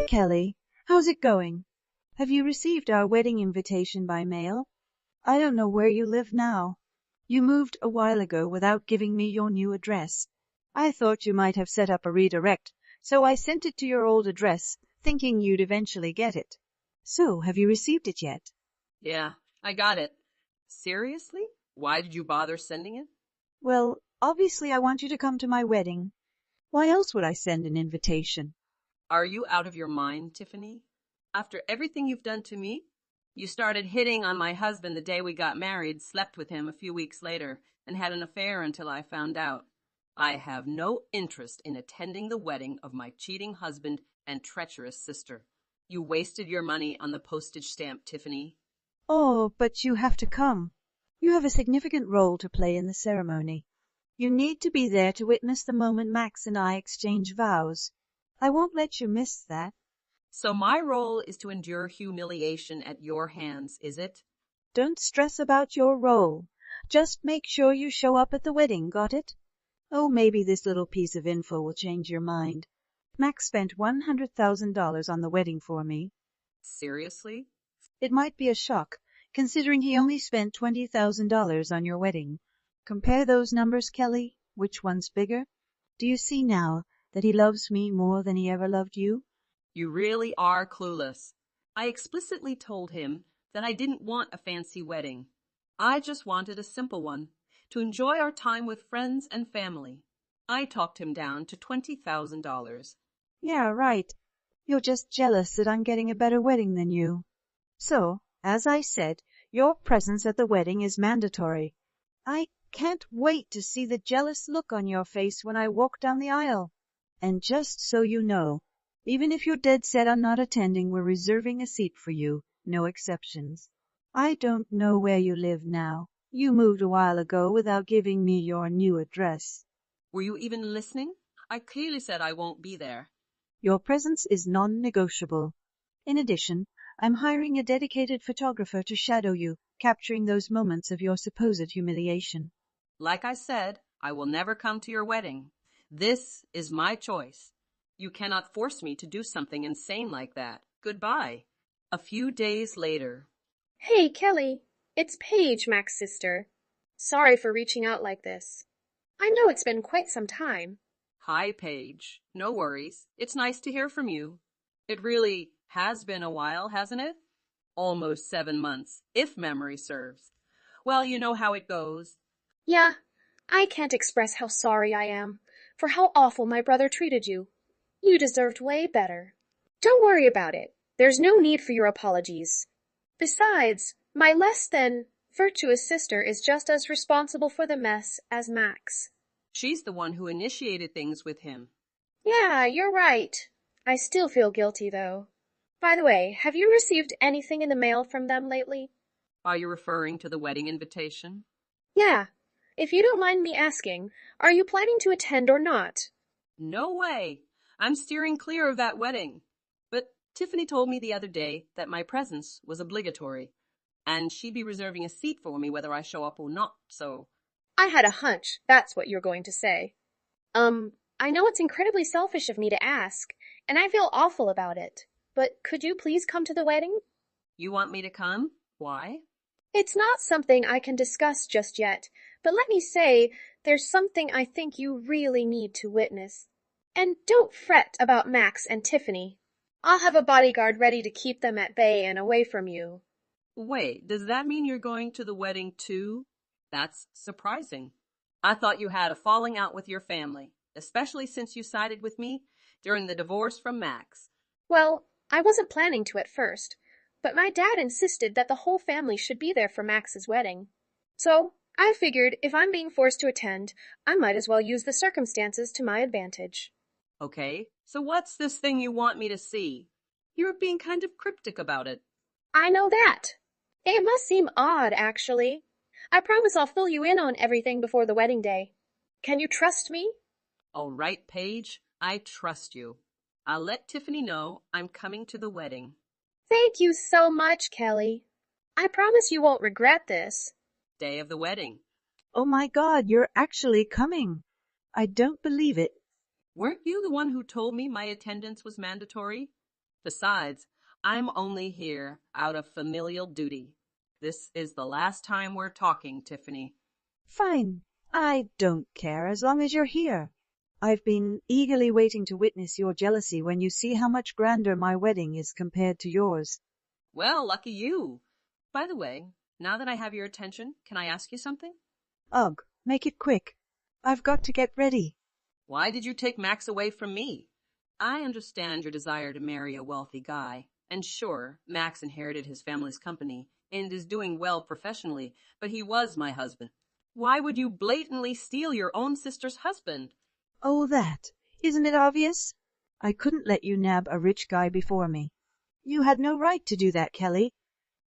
Kelly. How's it going? Have you received our wedding invitation by mail? I don't know where you live now. You moved a while ago without giving me your new address. I thought you might have set up a redirect, so I sent it to your old address, thinking you'd eventually get it. So, have you received it yet? Yeah, I got it. Seriously? Why did you bother sending it? Well, obviously I want you to come to my wedding. Why else would I send an invitation? Are you out of your mind, Tiffany? After everything you've done to me? You started hitting on my husband the day we got married, slept with him a few weeks later, and had an affair until I found out. I have no interest in attending the wedding of my cheating husband and treacherous sister. You wasted your money on the postage stamp, Tiffany. Oh, but you have to come. You have a significant role to play in the ceremony. You need to be there to witness the moment Max and I exchange vows. I won't let you miss that. So my role is to endure humiliation at your hands, is it? Don't stress about your role. Just make sure you show up at the wedding, got it? Oh, maybe this little piece of info will change your mind. Max spent $100,000 on the wedding for me. Seriously? It might be a shock, considering he only spent $20,000 on your wedding. Compare those numbers, Kelly. Which one's bigger? Do you see now that he loves me more than he ever loved you? You really are clueless. I explicitly told him that I didn't want a fancy wedding. I just wanted a simple one, to enjoy our time with friends and family. I talked him down to $20,000. Yeah, right. You're just jealous that I'm getting a better wedding than you. So, as I said, your presence at the wedding is mandatory. I can't wait to see the jealous look on your face when I walk down the aisle. And just so you know, even if you're dead set on not attending, we're reserving a seat for you, no exceptions. I don't know where you live now. You moved a while ago without giving me your new address. Were you even listening? I clearly said I won't be there. Your presence is non-negotiable. In addition, I'm hiring a dedicated photographer to shadow you, capturing those moments of your supposed humiliation. Like I said, I will never come to your wedding. This is my choice. You cannot force me to do something insane like that. Goodbye. A few days later. Hey, Kelly. It's Paige, Mac's sister. Sorry for reaching out like this. I know it's been quite some time. Hi, Paige. No worries. It's nice to hear from you. It really has been a while, hasn't it? Almost 7 months, if memory serves. Well, you know how it goes. Yeah, I can't express how sorry I am for how awful my brother treated you. You deserved way better. Don't worry about it. There's no need for your apologies. Besides, my less than virtuous sister is just as responsible for the mess as Max. She's the one who initiated things with him. Yeah, you're right. I still feel guilty, though. By the way, have you received anything in the mail from them lately? Are you referring to the wedding invitation? Yeah. If you don't mind me asking, are you planning to attend or not? No way. I'm steering clear of that wedding. But Tiffany told me the other day that my presence was obligatory, and she'd be reserving a seat for me whether I show up or not, so... I had a hunch that's what you're going to say. I know it's incredibly selfish of me to ask, and I feel awful about it. But could you please come to the wedding? You want me to come? Why? It's not something I can discuss just yet, but let me say, there's something I think you really need to witness. And don't fret about Max and Tiffany. I'll have a bodyguard ready to keep them at bay and away from you. Wait, does that mean you're going to the wedding too? That's surprising. I thought you had a falling out with your family, especially since you sided with me during the divorce from Max. Well, I wasn't planning to at first, but my dad insisted that the whole family should be there for Max's wedding. So I figured if I'm being forced to attend, I might as well use the circumstances to my advantage. Okay, so what's this thing you want me to see? You're being kind of cryptic about it. I know that. It must seem odd, actually. I promise I'll fill you in on everything before the wedding day. Can you trust me? All right, Paige, I trust you. I'll let Tiffany know I'm coming to the wedding. Thank you so much, Kelly. I promise you won't regret this. Day of the wedding. Oh my God, you're actually coming. I don't believe it. Weren't you the one who told me my attendance was mandatory? Besides, I'm only here out of familial duty. This is the last time we're talking, Tiffany. Fine. I don't care as long as you're here. I've been eagerly waiting to witness your jealousy when you see how much grander my wedding is compared to yours. Well, lucky you. By the way, now that I have your attention, can I ask you something? Ugh, make it quick. I've got to get ready. Why did you take Max away from me? I understand your desire to marry a wealthy guy. And sure, Max inherited his family's company and is doing well professionally, but he was my husband. Why would you blatantly steal your own sister's husband? Oh, that. Isn't it obvious? I couldn't let you nab a rich guy before me. You had no right to do that, Kelly.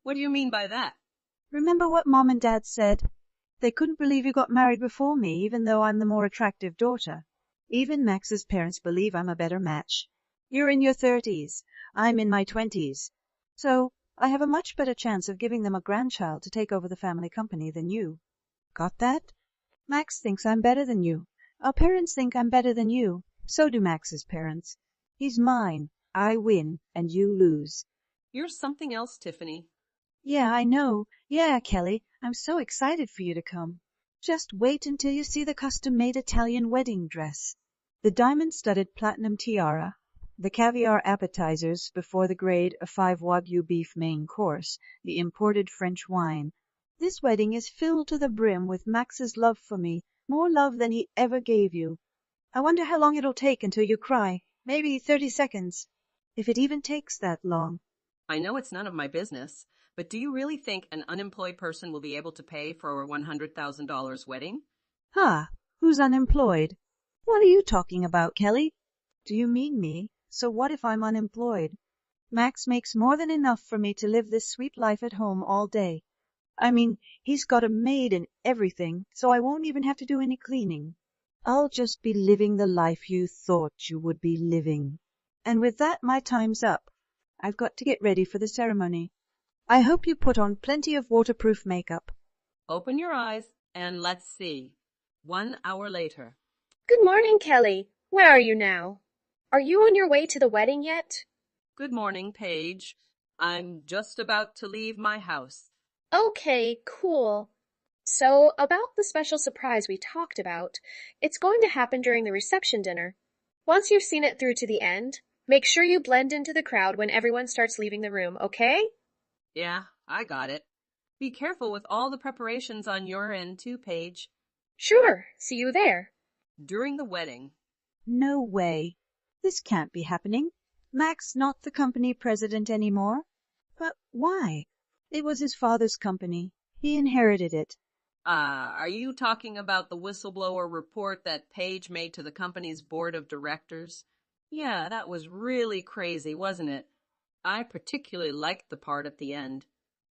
What do you mean by that? Remember what Mom and Dad said? They couldn't believe you got married before me, even though I'm the more attractive daughter. Even Max's parents believe I'm a better match. You're in your 30s. I'm in my 20s. So I have a much better chance of giving them a grandchild to take over the family company than you. Got that? Max thinks I'm better than you. Our parents think I'm better than you. So do Max's parents. He's mine. I win, and you lose. You're something else, Tiffany. Yeah, I know. Yeah, Kelly, I'm so excited for you to come. Just wait until you see the custom-made Italian wedding dress. The diamond-studded platinum tiara, the caviar appetizers before the grade of 5 Wagyu beef main course, the imported French wine. This wedding is filled to the brim with Max's love for me, more love than he ever gave you. I wonder how long it'll take until you cry. Maybe 30 seconds. If it even takes that long. I know it's none of my business, but do you really think an unemployed person will be able to pay for a $100,000 wedding? Who's unemployed? What are you talking about, Kelly? Do you mean me? So what if I'm unemployed? Max makes more than enough for me to live this sweet life at home all day. I mean, he's got a maid and everything, so I won't even have to do any cleaning. I'll just be living the life you thought you would be living. And with that, my time's up. I've got to get ready for the ceremony. I hope you put on plenty of waterproof makeup. Open your eyes and let's see. 1 hour later. Good morning, Kelly. Where are you now? Are you on your way to the wedding yet? Good morning, Paige. I'm just about to leave my house. Okay, cool. So, about the special surprise we talked about, it's going to happen during the reception dinner. Once you've seen it through to the end, make sure you blend into the crowd when everyone starts leaving the room, okay? Yeah, I got it. Be careful with all the preparations on your end too, Paige. Sure, see you there. During the wedding. No way. This can't be happening. Mac's not the company president anymore. But why? It was his father's company. He inherited it. Are you talking about the whistleblower report that Paige made to the company's board of directors? Yeah, that was really crazy, wasn't it? I particularly liked the part at the end.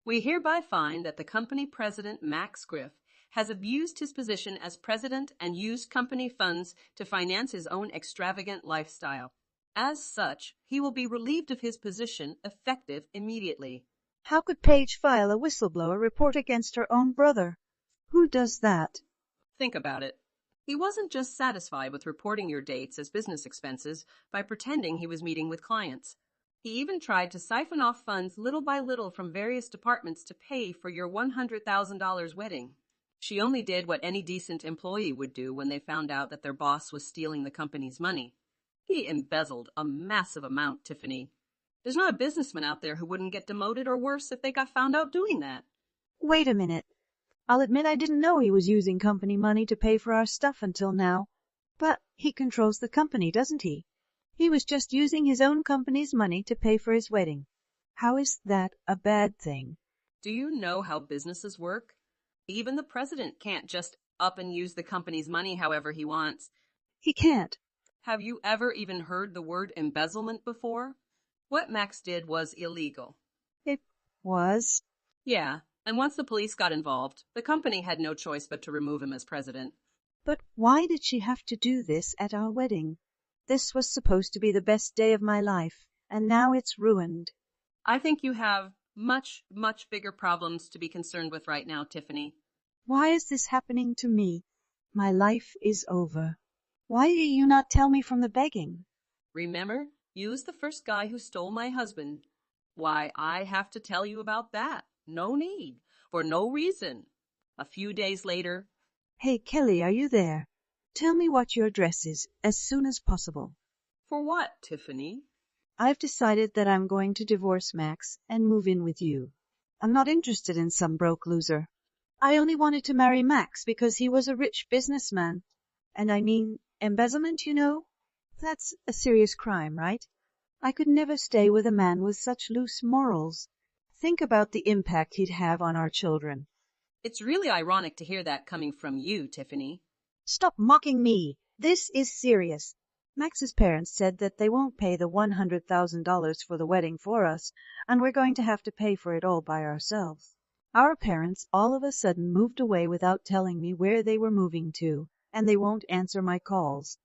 We hereby find that the company president, Max Griff, has abused his position as president and used company funds to finance his own extravagant lifestyle. As such, he will be relieved of his position effective immediately. How could Paige file a whistleblower report against her own brother? Who does that? Think about it. He wasn't just satisfied with reporting your dates as business expenses by pretending he was meeting with clients. He even tried to siphon off funds little by little from various departments to pay for your $100,000 wedding. She only did what any decent employee would do when they found out that their boss was stealing the company's money. He embezzled a massive amount, Tiffany. There's not a businessman out there who wouldn't get demoted or worse if they got found out doing that. Wait a minute. I'll admit I didn't know he was using company money to pay for our stuff until now. But he controls the company, doesn't he? He was just using his own company's money to pay for his wedding. How is that a bad thing? Do you know how businesses work? Even the president can't just up and use the company's money however he wants. He can't. Have you ever even heard the word embezzlement before? What Max did was illegal. It was. Yeah, and once the police got involved, the company had no choice but to remove him as president. But why did she have to do this at our wedding? This was supposed to be the best day of my life, and now it's ruined. I think you have much, much bigger problems to be concerned with right now, Tiffany. Why is this happening to me? My life is over. Why did you not tell me from the begging? Remember, Use the first guy who stole my husband. Why, I have to tell you about that. No need. For no reason. A few days later. Hey, Kelly, are you there? Tell me what your address is, as soon as possible. For what, Tiffany? I've decided that I'm going to divorce Max and move in with you. I'm not interested in some broke loser. I only wanted to marry Max because he was a rich businessman. And I mean, embezzlement, you know? That's a serious crime, right? I could never stay with a man with such loose morals. Think about the impact he'd have on our children. It's really ironic to hear that coming from you, Tiffany. Stop mocking me. This is serious. Max's parents said that they won't pay the $100,000 for the wedding for us, and we're going to have to pay for it all by ourselves. Our parents all of a sudden moved away without telling me where they were moving to, and they won't answer my calls.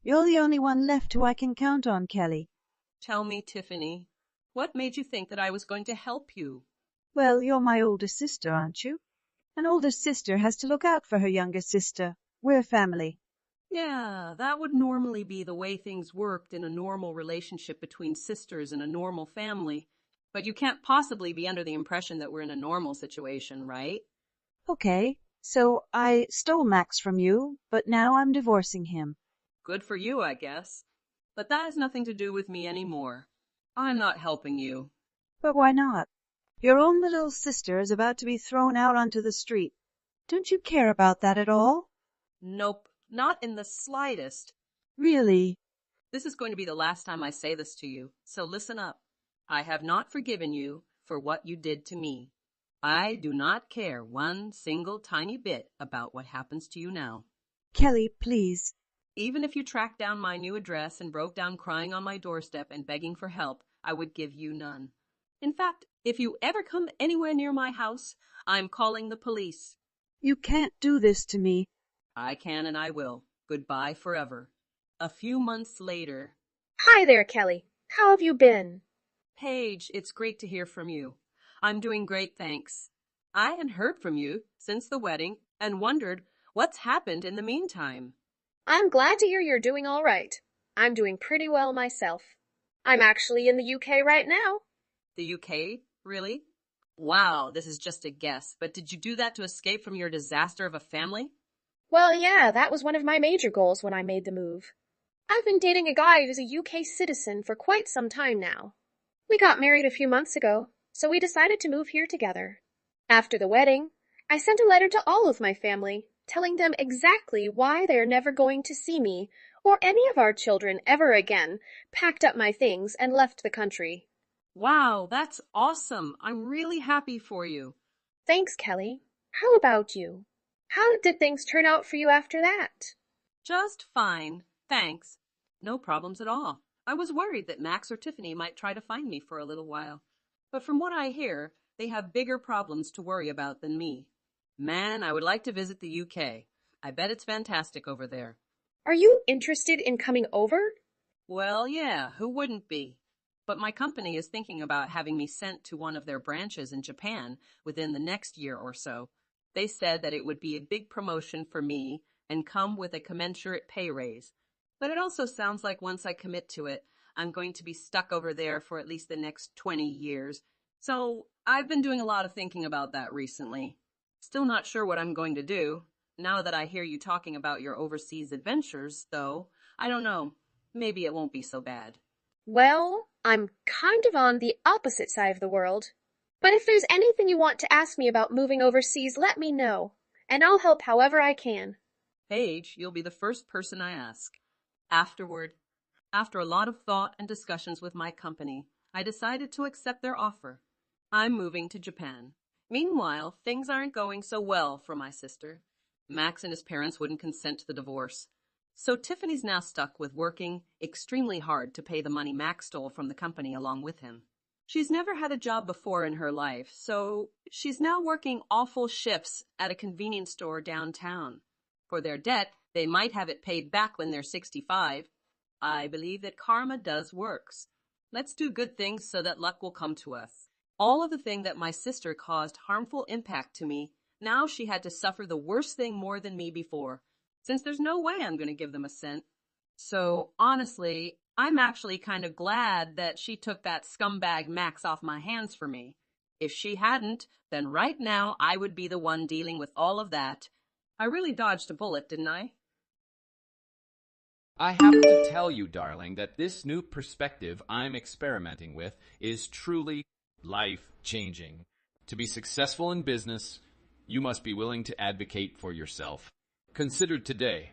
You're the only one left who I can count on, Kelly. Tell me, Tiffany, what made you think that I was going to help you? Well, you're my older sister, aren't you? An older sister has to look out for her younger sister. We're family. Yeah, that would normally be the way things worked in a normal relationship between sisters in a normal family. But you can't possibly be under the impression that we're in a normal situation, right? Okay, so I stole Max from you, but now I'm divorcing him. Good for you, I guess. But that has nothing to do with me anymore. I'm not helping you. But why not? Your own little sister is about to be thrown out onto the street. Don't you care about that at all? Nope, not in the slightest. Really? This is going to be the last time I say this to you, so listen up. I have not forgiven you for what you did to me. I do not care one single tiny bit about what happens to you now. Kelly, please. Even if you tracked down my new address and broke down crying on my doorstep and begging for help, I would give you none. In fact, if you ever come anywhere near my house, I'm calling the police. You can't do this to me. I can and I will. Goodbye forever. A few months later. Hi there, Kelly. How have you been? Paige, it's great to hear from you. I'm doing great, thanks. I hadn't heard from you since the wedding and wondered what's happened in the meantime. I'm glad to hear you're doing all right. I'm doing pretty well myself. I'm actually in the UK right now. The UK? Really? Wow, this is just a guess, but did you do that to escape from your disaster of a family? Well, yeah, that was one of my major goals when I made the move. I've been dating a guy who's a UK citizen for quite some time now. We got married a few months ago, so we decided to move here together. After the wedding, I sent a letter to all of my family, telling them exactly why they're never going to see me or any of our children ever again, packed up my things and left the country. Wow, that's awesome. I'm really happy for you. Thanks, Kelly. How about you? How did things turn out for you after that? Just fine, thanks. No problems at all. I was worried that Max or Tiffany might try to find me for a little while. But from what I hear, they have bigger problems to worry about than me. Man, I would like to visit the UK. I bet it's fantastic over there. Are you interested in coming over? Well, yeah, who wouldn't be? But my company is thinking about having me sent to one of their branches in Japan within the next year or so. They said that it would be a big promotion for me and come with a commensurate pay raise. But it also sounds like once I commit to it, I'm going to be stuck over there for at least the next 20 years. So I've been doing a lot of thinking about that recently. Still not sure what I'm going to do. Now that I hear you talking about your overseas adventures, though, I don't know. Maybe it won't be so bad. Well, I'm kind of on the opposite side of the world. But if there's anything you want to ask me about moving overseas, let me know, and I'll help however I can. Paige, you'll be the first person I ask. Afterward, after a lot of thought and discussions with my company, I decided to accept their offer. I'm moving to Japan. Meanwhile, things aren't going so well for my sister. Max and his parents wouldn't consent to the divorce. So Tiffany's now stuck with working extremely hard to pay the money Max stole from the company along with him. She's never had a job before in her life, so she's now working awful shifts at a convenience store downtown. For their debt, they might have it paid back when they're 65. I believe that karma does works. Let's do good things so that luck will come to us. All of the thing that my sister caused harmful impact to me, now she had to suffer the worst thing more than me before, since there's no way I'm going to give them a cent. So, honestly, I'm actually kind of glad that she took that scumbag Max off my hands for me. If she hadn't, then right now I would be the one dealing with all of that. I really dodged a bullet, didn't I? I have to tell you, darling, that this new perspective I'm experimenting with is truly life-changing. To be successful in business, you must be willing to advocate for yourself. Consider today.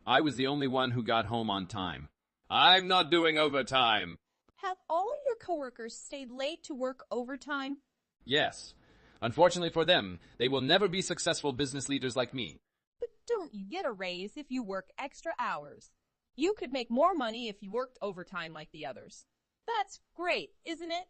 I was the only one who got home on time. I'm not doing overtime. Have all of your coworkers stayed late to work overtime? Yes. Unfortunately for them, they will never be successful business leaders like me. But don't you get a raise if you work extra hours? You could make more money if you worked overtime like the others. That's great, isn't it?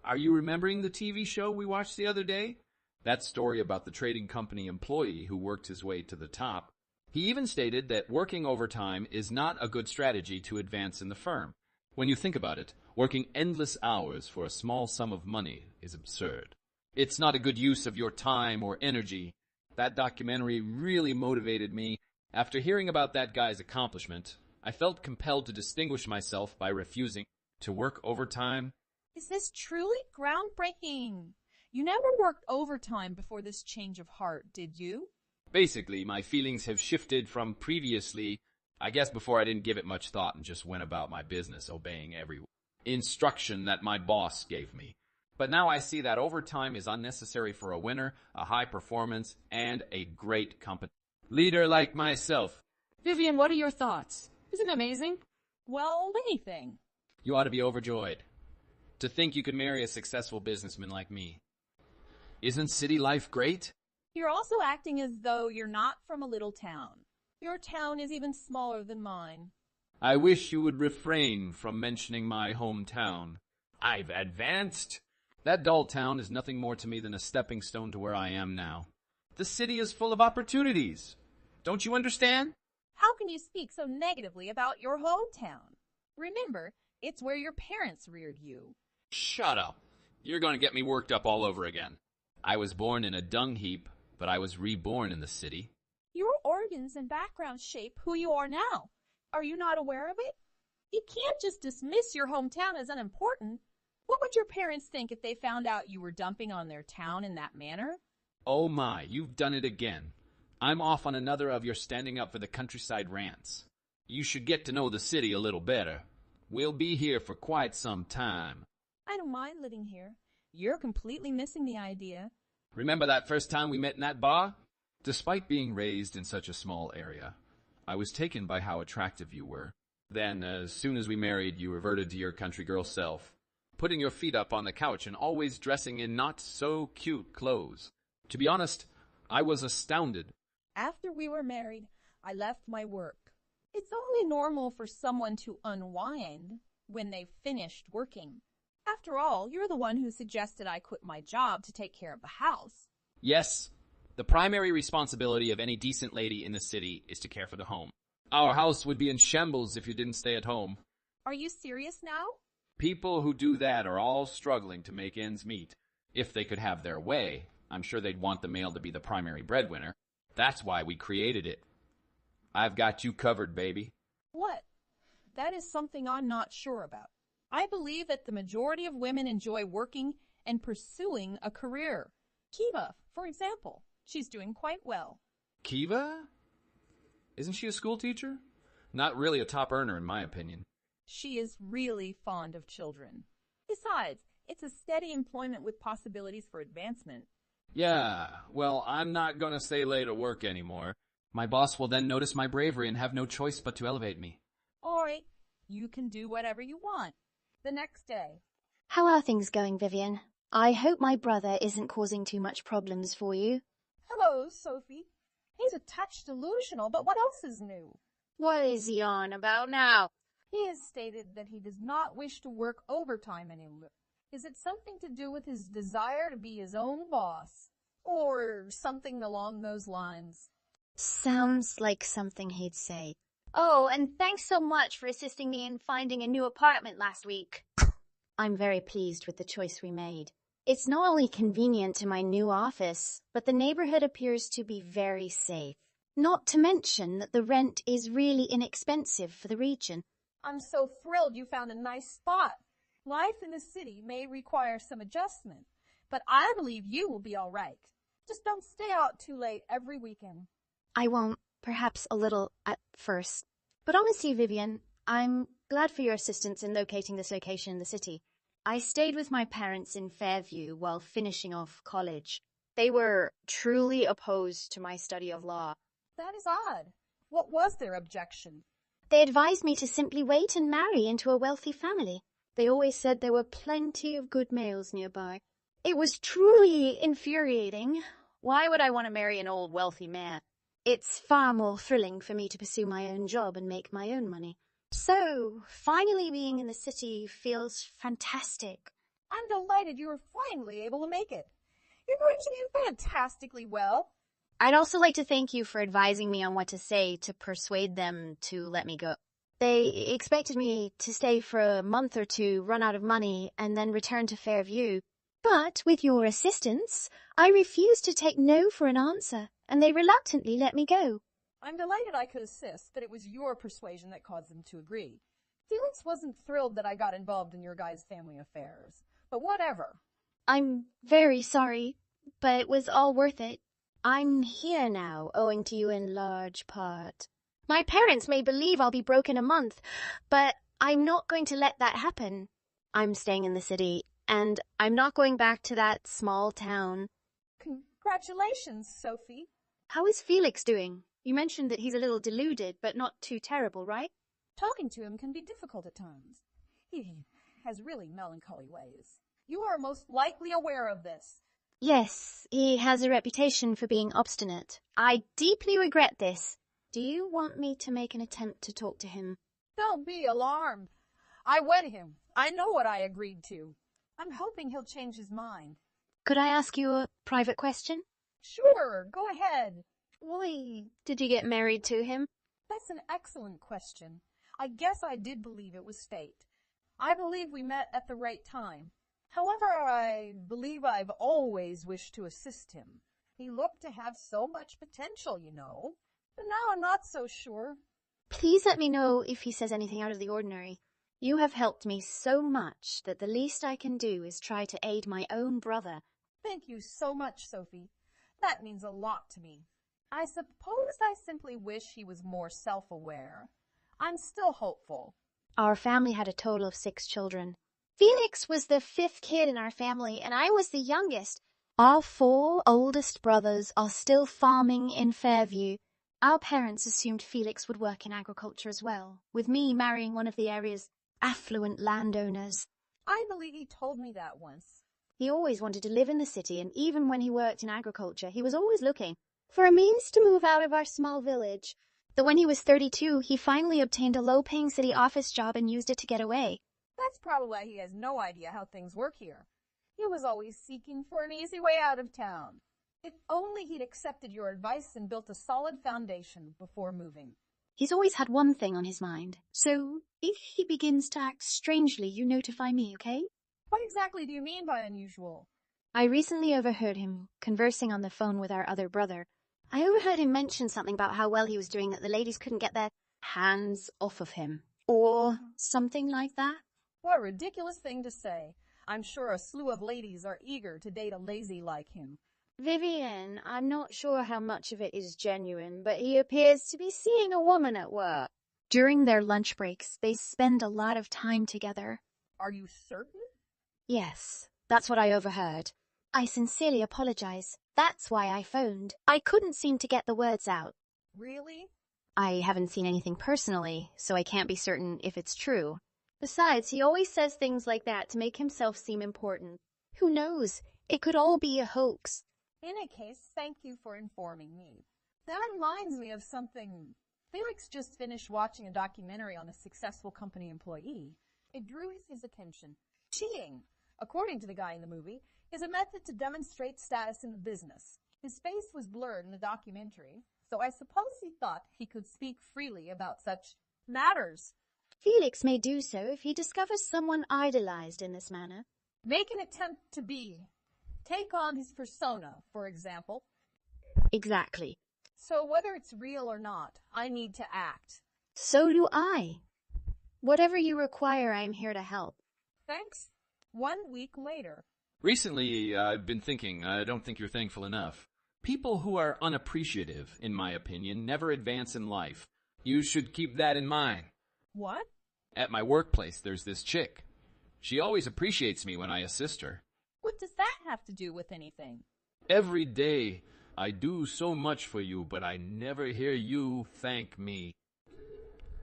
Are you remembering the TV show we watched the other day? That story about the trading company employee who worked his way to the top. He even stated that working overtime is not a good strategy to advance in the firm. When you think about it, working endless hours for a small sum of money is absurd. It's not a good use of your time or energy. That documentary really motivated me. After hearing about that guy's accomplishment, I felt compelled to distinguish myself by refusing to work overtime. Is this truly groundbreaking? You never worked overtime before this change of heart, did you? Basically, my feelings have shifted from previously, I guess before I didn't give it much thought and just went about my business, obeying every instruction that my boss gave me. But now I see that overtime is unnecessary for a winner, a high performance, and a great company leader like myself. Vivian, what are your thoughts? Isn't it amazing? Well, anything. You ought to be overjoyed. To think you could marry a successful businessman like me. Isn't city life great? You're also acting as though you're not from a little town. Your town is even smaller than mine. I wish you would refrain from mentioning my hometown. I've advanced. That dull town is nothing more to me than a stepping stone to where I am now. The city is full of opportunities. Don't you understand? How can you speak so negatively about your hometown? Remember, it's where your parents reared you. Shut up. You're going to get me worked up all over again. I was born in a dung heap, but I was reborn in the city. Your organs and background shape who you are now. Are you not aware of it? You can't just dismiss your hometown as unimportant. What would your parents think if they found out you were dumping on their town in that manner? Oh my, you've done it again. I'm off on another of your standing up for the countryside rants. You should get to know the city a little better. We'll be here for quite some time. I don't mind living here. You're completely missing the idea. Remember that first time we met in that bar? Despite being raised in such a small area, I was taken by how attractive you were. Then, as soon as we married, you reverted to your country girl self, putting your feet up on the couch and always dressing in not-so-cute clothes. To be honest, I was astounded. After we were married, I left my work. It's only normal for someone to unwind when they've finished working. After all, you're the one who suggested I quit my job to take care of the house. Yes, the primary responsibility of any decent lady in the city is to care for the home. Our house would be in shambles if you didn't stay at home. Are you serious now? People who do that are all struggling to make ends meet. If they could have their way, I'm sure they'd want the male to be the primary breadwinner. That's why we created it. I've got you covered, baby. What? That is something I'm not sure about. I believe that the majority of women enjoy working and pursuing a career. Kiva, for example, she's doing quite well. Kiva? Isn't she a school teacher? Not really a top earner, in my opinion. She is really fond of children. Besides, it's a steady employment with possibilities for advancement. Yeah, well, I'm not gonna stay late at work anymore. My boss will then notice my bravery and have no choice but to elevate me. All right, you can do whatever you want. The next day. How are things going, Vivian? I hope my brother isn't causing too much problems for you. Hello, Sophie. He's a touch delusional, but what else is new? What is he on about now? He has stated that he does not wish to work overtime anymore. Is it something to do with his desire to be his own boss? Or something along those lines? Sounds like something he'd say. Oh, and thanks so much for assisting me in finding a new apartment last week. I'm very pleased with the choice we made. It's not only convenient to my new office, but the neighborhood appears to be very safe. Not to mention that the rent is really inexpensive for the region. I'm so thrilled you found a nice spot. Life in the city may require some adjustment, but I believe you will be all right. Just don't stay out too late every weekend. I won't. Perhaps a little at first. But honestly, Vivian, I'm glad for your assistance in locating this location in the city. I stayed with my parents in Fairview while finishing off college. They were truly opposed to my study of law. That is odd. What was their objection? They advised me to simply wait and marry into a wealthy family. They always said there were plenty of good males nearby. It was truly infuriating. Why would I want to marry an old wealthy man? It's far more thrilling for me to pursue my own job and make my own money. So, finally being in the city feels fantastic. I'm delighted you were finally able to make it. You're going to do fantastically well. I'd also like to thank you for advising me on what to say to persuade them to let me go. They expected me to stay for a month or two, run out of money, and then return to Fairview. But with your assistance, I refused to take no for an answer, and they reluctantly let me go. I'm delighted I could assist, but it was your persuasion that caused them to agree. Felix wasn't thrilled that I got involved in your guys' family affairs, but whatever. I'm very sorry, but it was all worth it. I'm here now, owing to you in large part. My parents may believe I'll be broke in a month, but I'm not going to let that happen. I'm staying in the city, and I'm not going back to that small town. Congratulations, Sophie. How is Felix doing? You mentioned that he's a little deluded, but not too terrible, right? Talking to him can be difficult at times. He has really melancholy ways. You are most likely aware of this. Yes, he has a reputation for being obstinate. I deeply regret this. Do you want me to make an attempt to talk to him? Don't be alarmed. I wed him. I know what I agreed to. I'm hoping he'll change his mind. Could I ask you a private question? Sure, go ahead. Why did you get married to him? That's an excellent question. I guess I did believe it was fate. I believe we met at the right time. However, I believe I've always wished to assist him. He looked to have so much potential, you know. But now I'm not so sure. Please let me know if he says anything out of the ordinary. You have helped me so much that the least I can do is try to aid my own brother. Thank you so much, Sophie. That means a lot to me. I suppose I simply wish he was more self-aware. I'm still hopeful. Our family had a total of 6 children. Felix was the 5th kid in our family, and I was the youngest. Our 4 oldest brothers are still farming in Fairview. Our parents assumed Felix would work in agriculture as well, with me marrying one of the area's affluent landowners. I believe he told me that once. He always wanted to live in the city, and even when he worked in agriculture, he was always looking for a means to move out of our small village. Though when he was 32, he finally obtained a low-paying city office job and used it to get away. That's probably why he has no idea how things work here. He was always seeking for an easy way out of town. If only he'd accepted your advice and built a solid foundation before moving. He's always had one thing on his mind. So, if he begins to act strangely, you notify me, okay? What exactly do you mean by unusual? I recently overheard him conversing on the phone with our other brother. I overheard him mention something about how well he was doing, that the ladies couldn't get their hands off of him. Or something like that. What a ridiculous thing to say. I'm sure a slew of ladies are eager to date a lazy like him. Vivian, I'm not sure how much of it is genuine, but he appears to be seeing a woman at work. During their lunch breaks, they spend a lot of time together. Are you certain? Yes, that's what I overheard. I sincerely apologize. That's why I phoned. I couldn't seem to get the words out. Really? I haven't seen anything personally, so I can't be certain if it's true. Besides, he always says things like that to make himself seem important. Who knows? It could all be a hoax. In any case, thank you for informing me. That reminds me of something. Felix just finished watching a documentary on a successful company employee. It drew his attention. Cheating, according to the guy in the movie, is a method to demonstrate status in the business. His face was blurred in the documentary, so I suppose he thought he could speak freely about such matters. Felix may do so if he discovers someone idolized in this manner. Make an attempt to be. Take on his persona, for example. Exactly. So whether it's real or not, I need to act. So do I. Whatever you require, I'm here to help. Thanks. 1 week later. Recently, I've been thinking, I don't think you're thankful enough. People who are unappreciative, in my opinion, never advance in life. You should keep that in mind. What? At my workplace, there's this chick. She always appreciates me when I assist her. What does that have to do with anything? Every day, I do so much for you, but I never hear you thank me.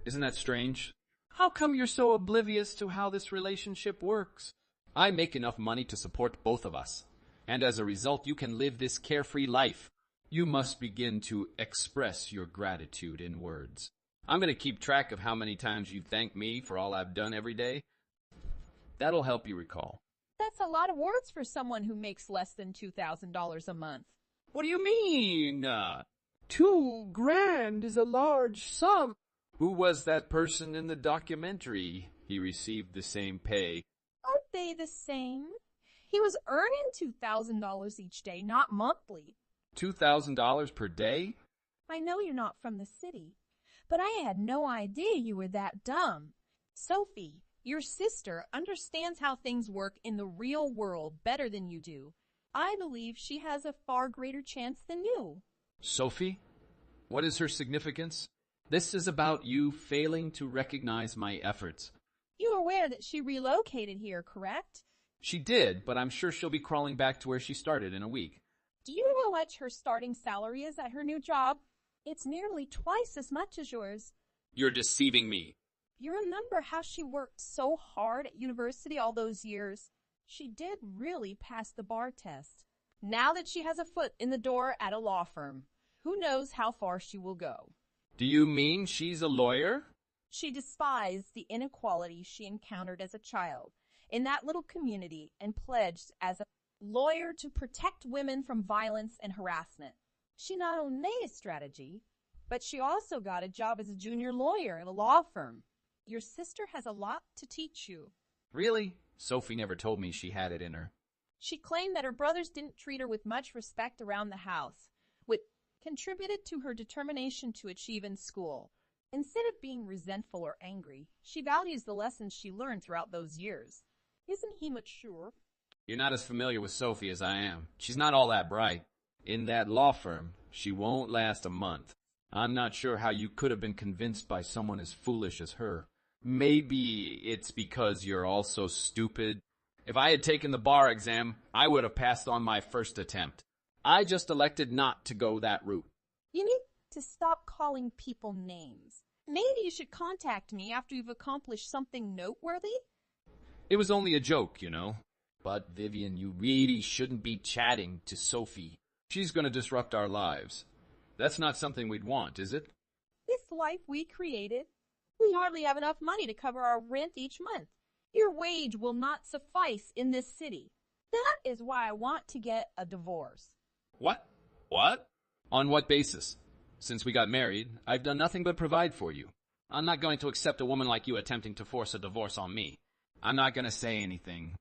Isn't that strange? How come you're so oblivious to how this relationship works? I make enough money to support both of us, and as a result, you can live this carefree life. You must begin to express your gratitude in words. I'm going to keep track of how many times you thank me for all I've done every day. That'll help you recall. That's a lot of words for someone who makes less than $2,000 a month. What do you mean? $2,000 is a large sum. Who was that person in the documentary? He received the same pay. Aren't they the same? He was earning $2,000 each day, not monthly. $2,000 per day? I know you're not from the city, but I had no idea you were that dumb. Sophie, your sister, understands how things work in the real world better than you do. I believe she has a far greater chance than you. Sophie? What is her significance? This is about you failing to recognize my efforts. You're aware that she relocated here, correct? She did, but I'm sure she'll be crawling back to where she started in a week. Do you know how much her starting salary is at her new job? It's nearly twice as much as yours. You're deceiving me. You remember how she worked so hard at university all those years? She did really pass the bar test. Now that she has a foot in the door at a law firm, who knows how far she will go? Do you mean she's a lawyer? She despised the inequality she encountered as a child in that little community and pledged as a lawyer to protect women from violence and harassment. She not only made a strategy, but she also got a job as a junior lawyer at a law firm. Your sister has a lot to teach you. Really? Sophie never told me she had it in her. She claimed that her brothers didn't treat her with much respect around the house, which contributed to her determination to achieve in school. Instead of being resentful or angry, she values the lessons she learned throughout those years. Isn't he mature? You're not as familiar with Sophie as I am. She's not all that bright. In that law firm, she won't last a month. I'm not sure how you could have been convinced by someone as foolish as her. Maybe it's because you're all so stupid. If I had taken the bar exam, I would have passed on my first attempt. I just elected not to go that route. You need to stop calling people names. Maybe you should contact me after you've accomplished something noteworthy. It was only a joke, you know. But, Vivian, you really shouldn't be chatting to Sophie. She's going to disrupt our lives. That's not something we'd want, is it? This life we created, we hardly have enough money to cover our rent each month. Your wage will not suffice in this city. That is why I want to get a divorce. What? What? On what basis? Since we got married, I've done nothing but provide for you. I'm not going to accept a woman like you attempting to force a divorce on me. I'm not going to say anything.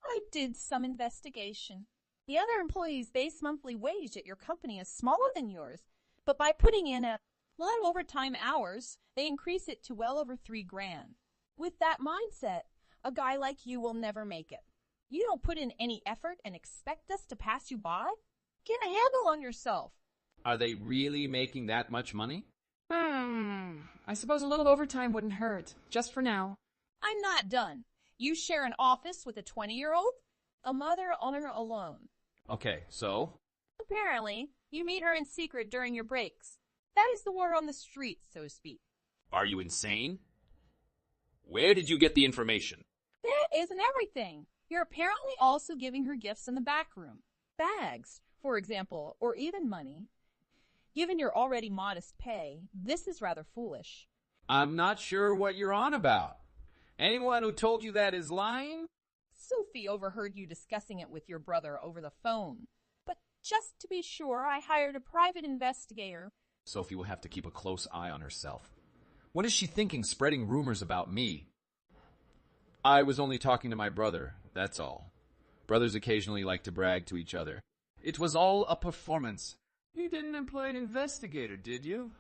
I did some investigation. The other employees' base monthly wage at your company is smaller than yours, but by putting in a lot of overtime hours, they increase it to well over $3,000. With that mindset, a guy like you will never make it. You don't put in any effort and expect us to pass you by? Get a handle on yourself. Are they really making that much money? I suppose a little overtime wouldn't hurt, just for now. I'm not done. You share an office with a 20-year-old? A mother on her alone. Okay, so? Apparently, you meet her in secret during your breaks. That is the word on the street, so to speak. Are you insane? Where did you get the information? That isn't everything. You're apparently also giving her gifts in the back room. Bags, for example, or even money. Given your already modest pay, this is rather foolish. I'm not sure what you're on about. Anyone who told you that is lying? Sophie overheard you discussing it with your brother over the phone. But just to be sure, I hired a private investigator. Sophie will have to keep a close eye on herself. What is she thinking spreading rumors about me? I was only talking to my brother, that's all. Brothers occasionally like to brag to each other. It was all a performance. You didn't employ an investigator, did you?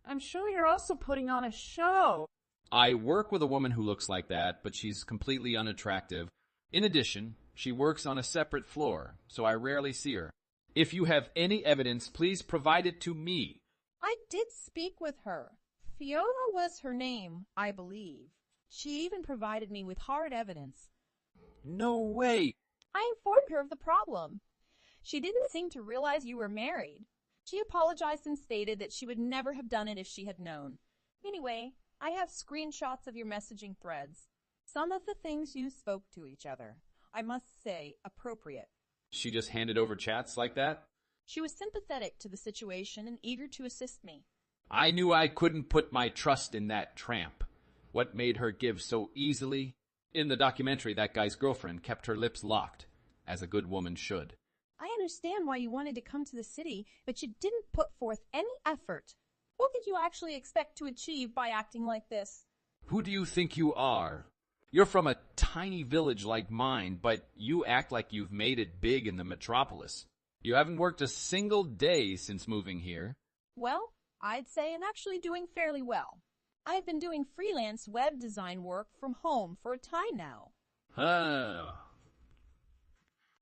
I'm sure you're also putting on a show. I work with a woman who looks like that, but she's completely unattractive. In addition, she works on a separate floor, so I rarely see her. If you have any evidence, please provide it to me. I did speak with her. Fiona was her name, I believe. She even provided me with hard evidence. No way! I informed her of the problem. She didn't seem to realize you were married. She apologized and stated that she would never have done it if she had known. Anyway, I have screenshots of your messaging threads. Some of the things you spoke to each other. I must say, appropriate. She just handed over chats like that? She was sympathetic to the situation and eager to assist me. I knew I couldn't put my trust in that tramp. What made her give so easily? In the documentary, that guy's girlfriend kept her lips locked, as a good woman should. I understand why you wanted to come to the city, but you didn't put forth any effort. What did you actually expect to achieve by acting like this? Who do you think you are? You're from a tiny village like mine, but you act like you've made it big in the metropolis. You haven't worked a single day since moving here. Well, I'd say I'm actually doing fairly well. I've been doing freelance web design work from home for a time now.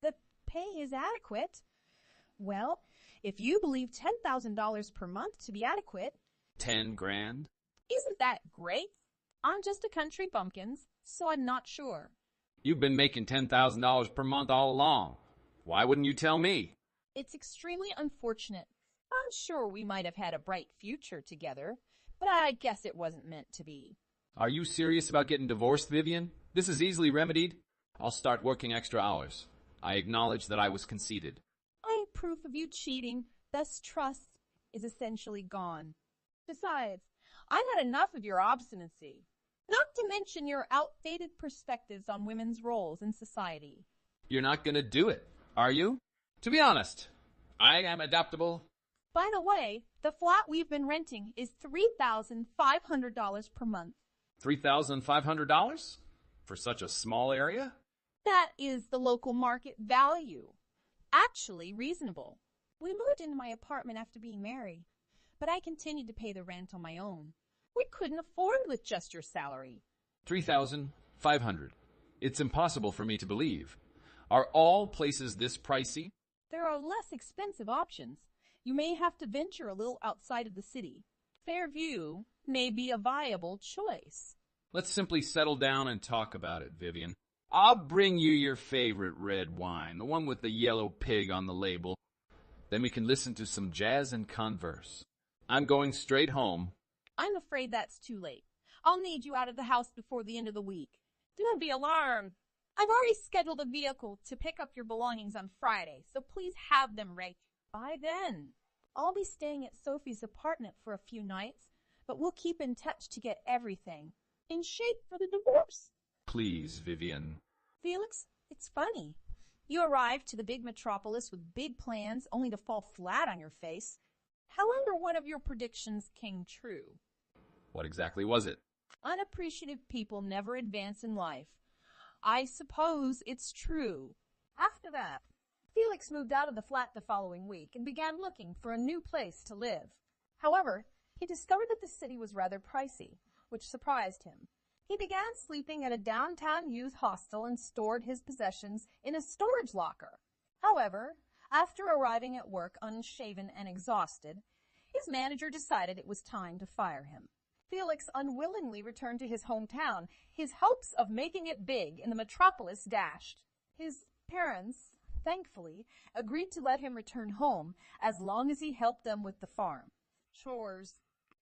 The pay is adequate. Well, if you believe $10,000 per month to be adequate... 10 grand? Isn't that great? I'm just a country bumpkins, so I'm not sure. You've been making $10,000 per month all along. Why wouldn't you tell me? It's extremely unfortunate. I'm sure we might have had a bright future together, but I guess it wasn't meant to be. Are you serious about getting divorced, Vivian? This is easily remedied. I'll start working extra hours. I acknowledge that I was conceited. I have proof of you cheating, thus trust is essentially gone. Besides, I've had enough of your obstinacy, not to mention your outdated perspectives on women's roles in society. You're not going to do it, are you? To be honest, I am adaptable. By the way, the flat we've been renting is $3,500 per month. $3,500? For such a small area? That is the local market value. Actually reasonable. We moved into my apartment after being married, but I continued to pay the rent on my own. We couldn't afford with just your salary. $3,500. It's impossible for me to believe. Are all places this pricey? There are less expensive options. You may have to venture a little outside of the city. Fairview may be a viable choice. Let's simply settle down and talk about it, Vivian. I'll bring you your favorite red wine, the one with the yellow pig on the label. Then we can listen to some jazz and converse. I'm going straight home. I'm afraid that's too late. I'll need you out of the house before the end of the week. Do not be alarmed. I've already scheduled a vehicle to pick up your belongings on Friday, so please have them ready. By then, I'll be staying at Sophie's apartment for a few nights, but we'll keep in touch to get everything in shape for the divorce. Please, Vivian. Felix, it's funny. You arrived to the big metropolis with big plans only to fall flat on your face. However, one of your predictions came true. What exactly was it? Unappreciative people never advance in life. I suppose it's true. After that, Felix moved out of the flat the following week and began looking for a new place to live. However, he discovered that the city was rather pricey, which surprised him. He began sleeping at a downtown youth hostel and stored his possessions in a storage locker. However, after arriving at work unshaven and exhausted, his manager decided it was time to fire him. Felix unwillingly returned to his hometown, his hopes of making it big in the metropolis dashed. His parents, thankfully, agreed to let him return home as long as he helped them with the farm chores.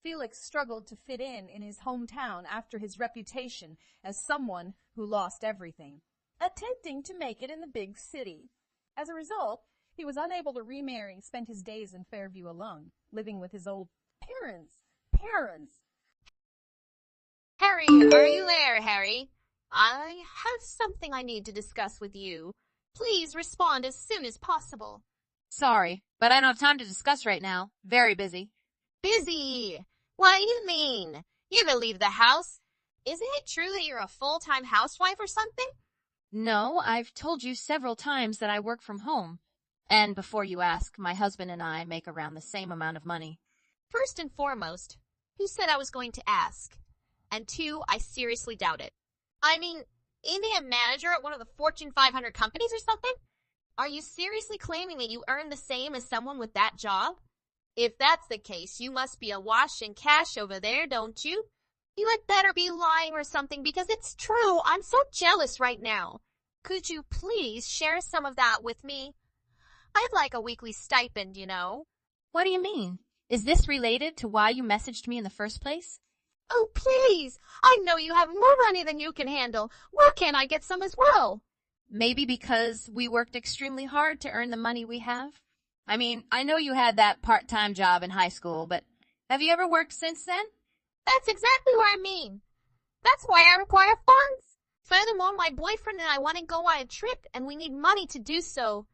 Felix struggled to fit in his hometown after his reputation as someone who lost everything, attempting to make it in the big city. As a result, he was unable to remarry and spent his days in Fairview alone, living with his old parents. Harry, are you there, Harry? I have something I need to discuss with you. Please respond as soon as possible. Sorry, but I don't have time to discuss right now. Very busy. Busy? What do you mean? You're to leave the house. Isn't it true that you're a full-time housewife or something? No, I've told you several times that I work from home. And before you ask, my husband and I make around the same amount of money. First and foremost, who said I was going to ask? And 2, I seriously doubt it. I mean, ain't he a manager at one of the Fortune 500 companies or something? Are you seriously claiming that you earn the same as someone with that job? If that's the case, you must be awash in cash over there, don't you? You had better be lying or something because it's true. I'm so jealous right now. Could you please share some of that with me? I'd like a weekly stipend, you know. What do you mean? Is this related to why you messaged me in the first place? Oh, please. I know you have more money than you can handle. Why can't I get some as well? Maybe because we worked extremely hard to earn the money we have? I mean, I know you had that part-time job in high school, but have you ever worked since then? That's exactly what I mean. That's why I require funds. Furthermore, my boyfriend and I want to go on a trip, and we need money to do so.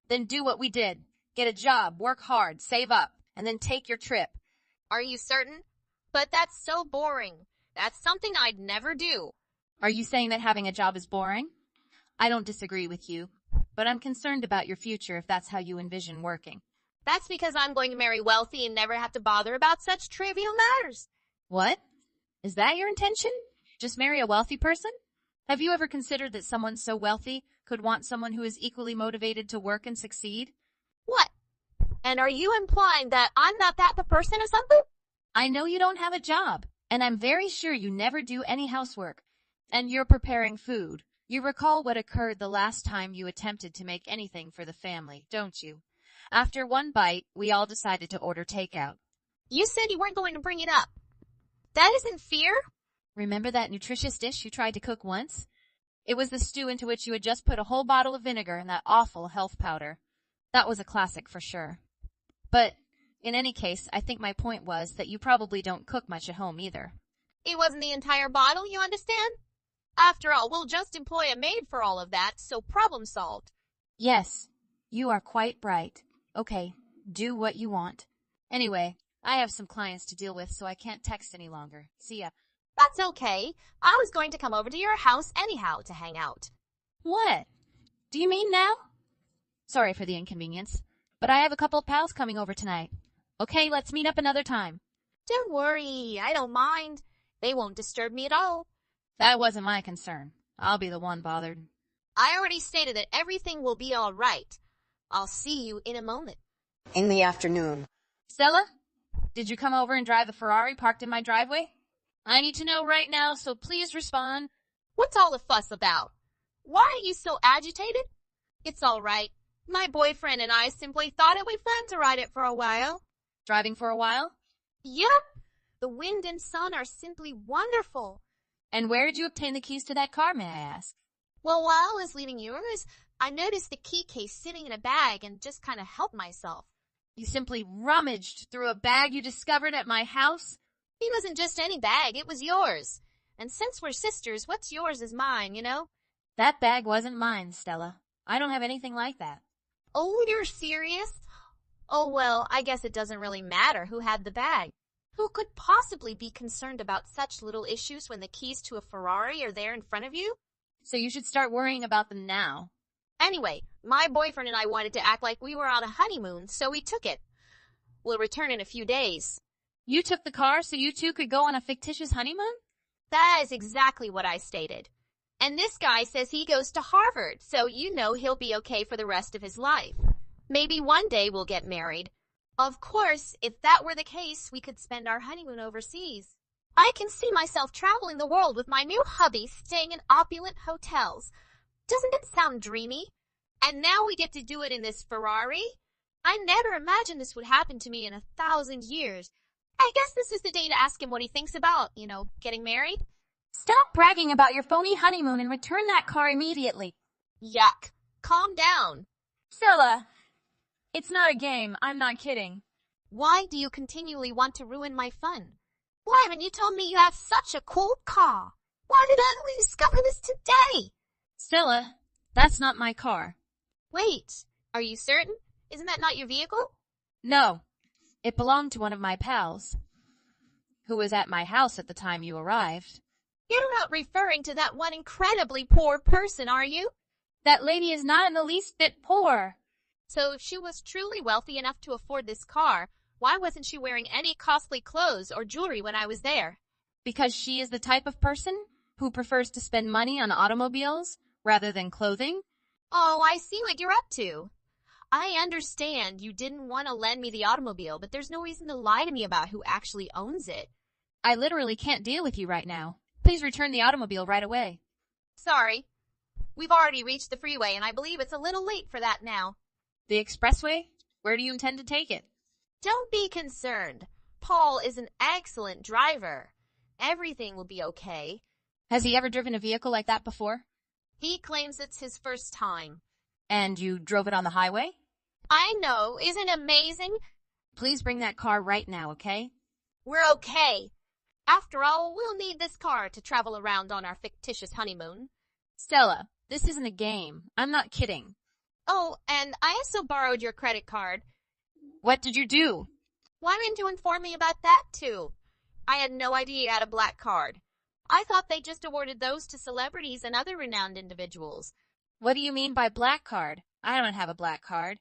Then do what we did. Get a job, work hard, save up, and then take your trip. Are you certain? But that's so boring. That's something I'd never do. Are you saying that having a job is boring? I don't disagree with you, but I'm concerned about your future if that's how you envision working. That's because I'm going to marry wealthy and never have to bother about such trivial matters. What? Is that your intention? Just marry a wealthy person? Have you ever considered that someone so wealthy could want someone who is equally motivated to work and succeed? What? And are you implying that I'm not that the person or something? I know you don't have a job, and I'm very sure you never do any housework, and you're preparing food. You recall what occurred the last time you attempted to make anything for the family, don't you? After one bite, we all decided to order takeout. You said you weren't going to bring it up. That isn't fear? Remember that nutritious dish you tried to cook once? It was the stew into which you had just put a whole bottle of vinegar and that awful health powder. That was a classic for sure. But in any case, I think my point was that you probably don't cook much at home either. It wasn't the entire bottle, you understand? After all, we'll just employ a maid for all of that, so problem solved. Yes, you are quite right. Okay, do what you want. Anyway, I have some clients to deal with, so I can't text any longer. See ya. That's okay. I was going to come over to your house anyhow to hang out. What? Do you mean now? Sorry for the inconvenience, but I have a couple of pals coming over tonight. Okay, let's meet up another time. Don't worry, I don't mind. They won't disturb me at all. That wasn't my concern. I'll be the one bothered. I already stated that everything will be all right. I'll see you in a moment. In the afternoon. Stella, did you come over and drive the Ferrari parked in my driveway? I need to know right now, so please respond. What's all the fuss about? Why are you so agitated? It's all right. My boyfriend and I simply thought it would be fun to ride it for a while. Driving for a while? Yep. The wind and sun are simply wonderful. And where did you obtain the keys to that car, may I ask? Well, while I was leaving yours, I noticed the key case sitting in a bag and just kind of helped myself. You simply rummaged through a bag you discovered at my house? It wasn't just any bag, it was yours. And since we're sisters, what's yours is mine, you know? That bag wasn't mine, Stella. I don't have anything like that. Oh, you're serious? Oh, well, I guess it doesn't really matter who had the bag. Who could possibly be concerned about such little issues when the keys to a Ferrari are there in front of you? So you should start worrying about them now. Anyway, my boyfriend and I wanted to act like we were on a honeymoon, so we took it. We'll return in a few days. You took the car so you two could go on a fictitious honeymoon? That is exactly what I stated. And this guy says he goes to Harvard, so you know he'll be okay for the rest of his life. Maybe one day we'll get married. Of course, if that were the case, we could spend our honeymoon overseas. I can see myself traveling the world with my new hubby staying in opulent hotels. Doesn't it sound dreamy? And now we get to do it in this Ferrari? I never imagined this would happen to me in 1,000 years. I guess this is the day to ask him what he thinks about, getting married. Stop bragging about your phony honeymoon and return that car immediately. Yuck. Calm down. Stella, it's not a game. I'm not kidding. Why do you continually want to ruin my fun? Why haven't you told me you have such a cool car? Why did I only discover this today? Stella, that's not my car. Wait, are you certain? Isn't that not your vehicle? No, it belonged to one of my pals, who was at my house at the time you arrived. You're not referring to that one incredibly poor person, are you? That lady is not in the least bit poor. So if she was truly wealthy enough to afford this car, why wasn't she wearing any costly clothes or jewelry when I was there? Because she is the type of person who prefers to spend money on automobiles rather than clothing? Oh, I see what you're up to. I understand you didn't want to lend me the automobile, but there's no reason to lie to me about who actually owns it. I literally can't deal with you right now. Please return the automobile right away. Sorry. We've already reached the freeway, and I believe it's a little late for that now. The expressway? Where do you intend to take it? Don't be concerned. Paul is an excellent driver. Everything will be okay. Has he ever driven a vehicle like that before? He claims it's his first time. And you drove it on the highway? I know. Isn't it amazing? Please bring that car right now, okay? We're okay. After all, we'll need this car to travel around on our fictitious honeymoon. Stella, this isn't a game. I'm not kidding. Oh, and I also borrowed your credit card. What did you do? Why didn't you inform me about that, too? I had no idea you had a black card. I thought they just awarded those to celebrities and other renowned individuals. What do you mean by black card? I don't have a black card.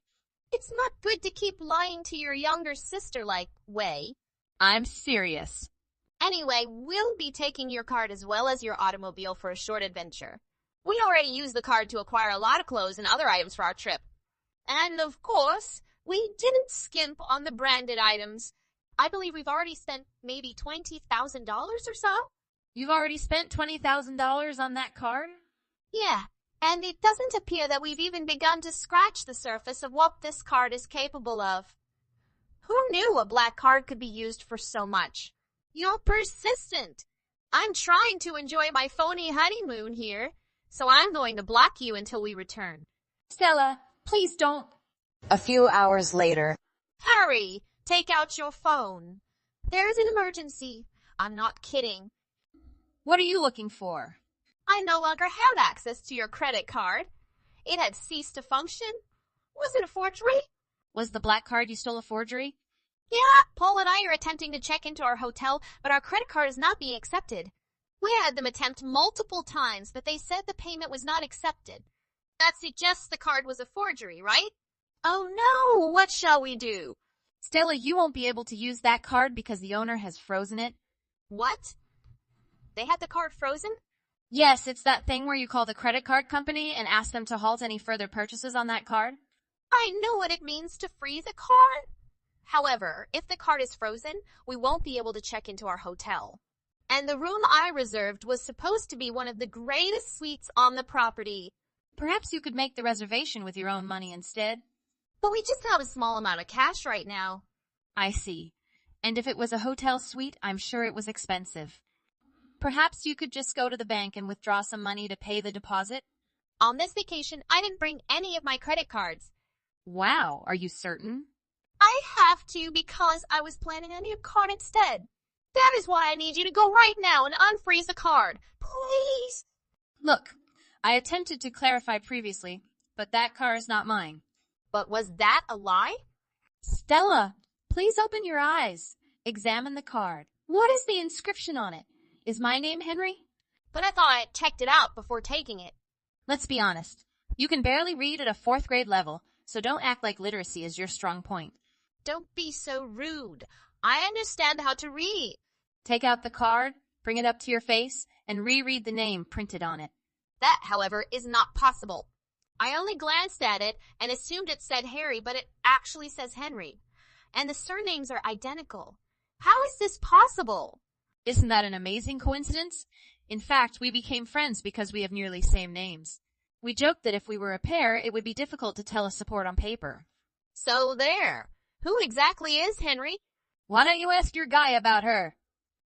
It's not good to keep lying to your younger sister like way. I'm serious. Anyway, we'll be taking your card as well as your automobile for a short adventure. We already used the card to acquire a lot of clothes and other items for our trip. And of course, we didn't skimp on the branded items. I believe we've already spent maybe $20,000 or so. You've already spent $20,000 on that card? Yeah, and it doesn't appear that we've even begun to scratch the surface of what this card is capable of. Who knew a black card could be used for so much? You're persistent. I'm trying to enjoy my phony honeymoon here, so I'm going to block you until we return. Stella, please don't. A few hours later. Hurry! Take out your phone. There's an emergency. I'm not kidding. What are you looking for? I no longer have access to your credit card. It had ceased to function. Was it a forgery? Was the black card you stole a forgery? Yeah, Paul and I are attempting to check into our hotel, but our credit card is not being accepted. We had them attempt multiple times, but they said the payment was not accepted. That suggests the card was a forgery, right? Oh no, what shall we do? Stella, you won't be able to use that card because the owner has frozen it. What? They had the card frozen? Yes, it's that thing where you call the credit card company and ask them to halt any further purchases on that card. I know what it means to freeze a card. However, if the card is frozen, we won't be able to check into our hotel. And the room I reserved was supposed to be one of the greatest suites on the property. Perhaps you could make the reservation with your own money instead. But we just have a small amount of cash right now. I see. And if it was a hotel suite, I'm sure it was expensive. Perhaps you could just go to the bank and withdraw some money to pay the deposit? On this vacation, I didn't bring any of my credit cards. Wow, are you certain? I have to because I was planning a new card instead. That is why I need you to go right now and unfreeze the card. Please. Look, I attempted to clarify previously, but that car is not mine. But was that a lie? Stella, please open your eyes. Examine the card. What is the inscription on it? Is my name Henry? But I thought I had checked it out before taking it. Let's be honest. You can barely read at a 4th grade level, so don't act like literacy is your strong point. Don't be so rude. I understand how to read. Take out the card, bring it up to your face, and reread the name printed on it. That, however, is not possible. I only glanced at it and assumed it said Harry, but it actually says Henry. And the surnames are identical. How is this possible? Isn't that an amazing coincidence? In fact, we became friends because we have nearly same names. We joked that if we were a pair, it would be difficult to tell a support on paper. So there. Who exactly is Henry? Why don't you ask your guy about her?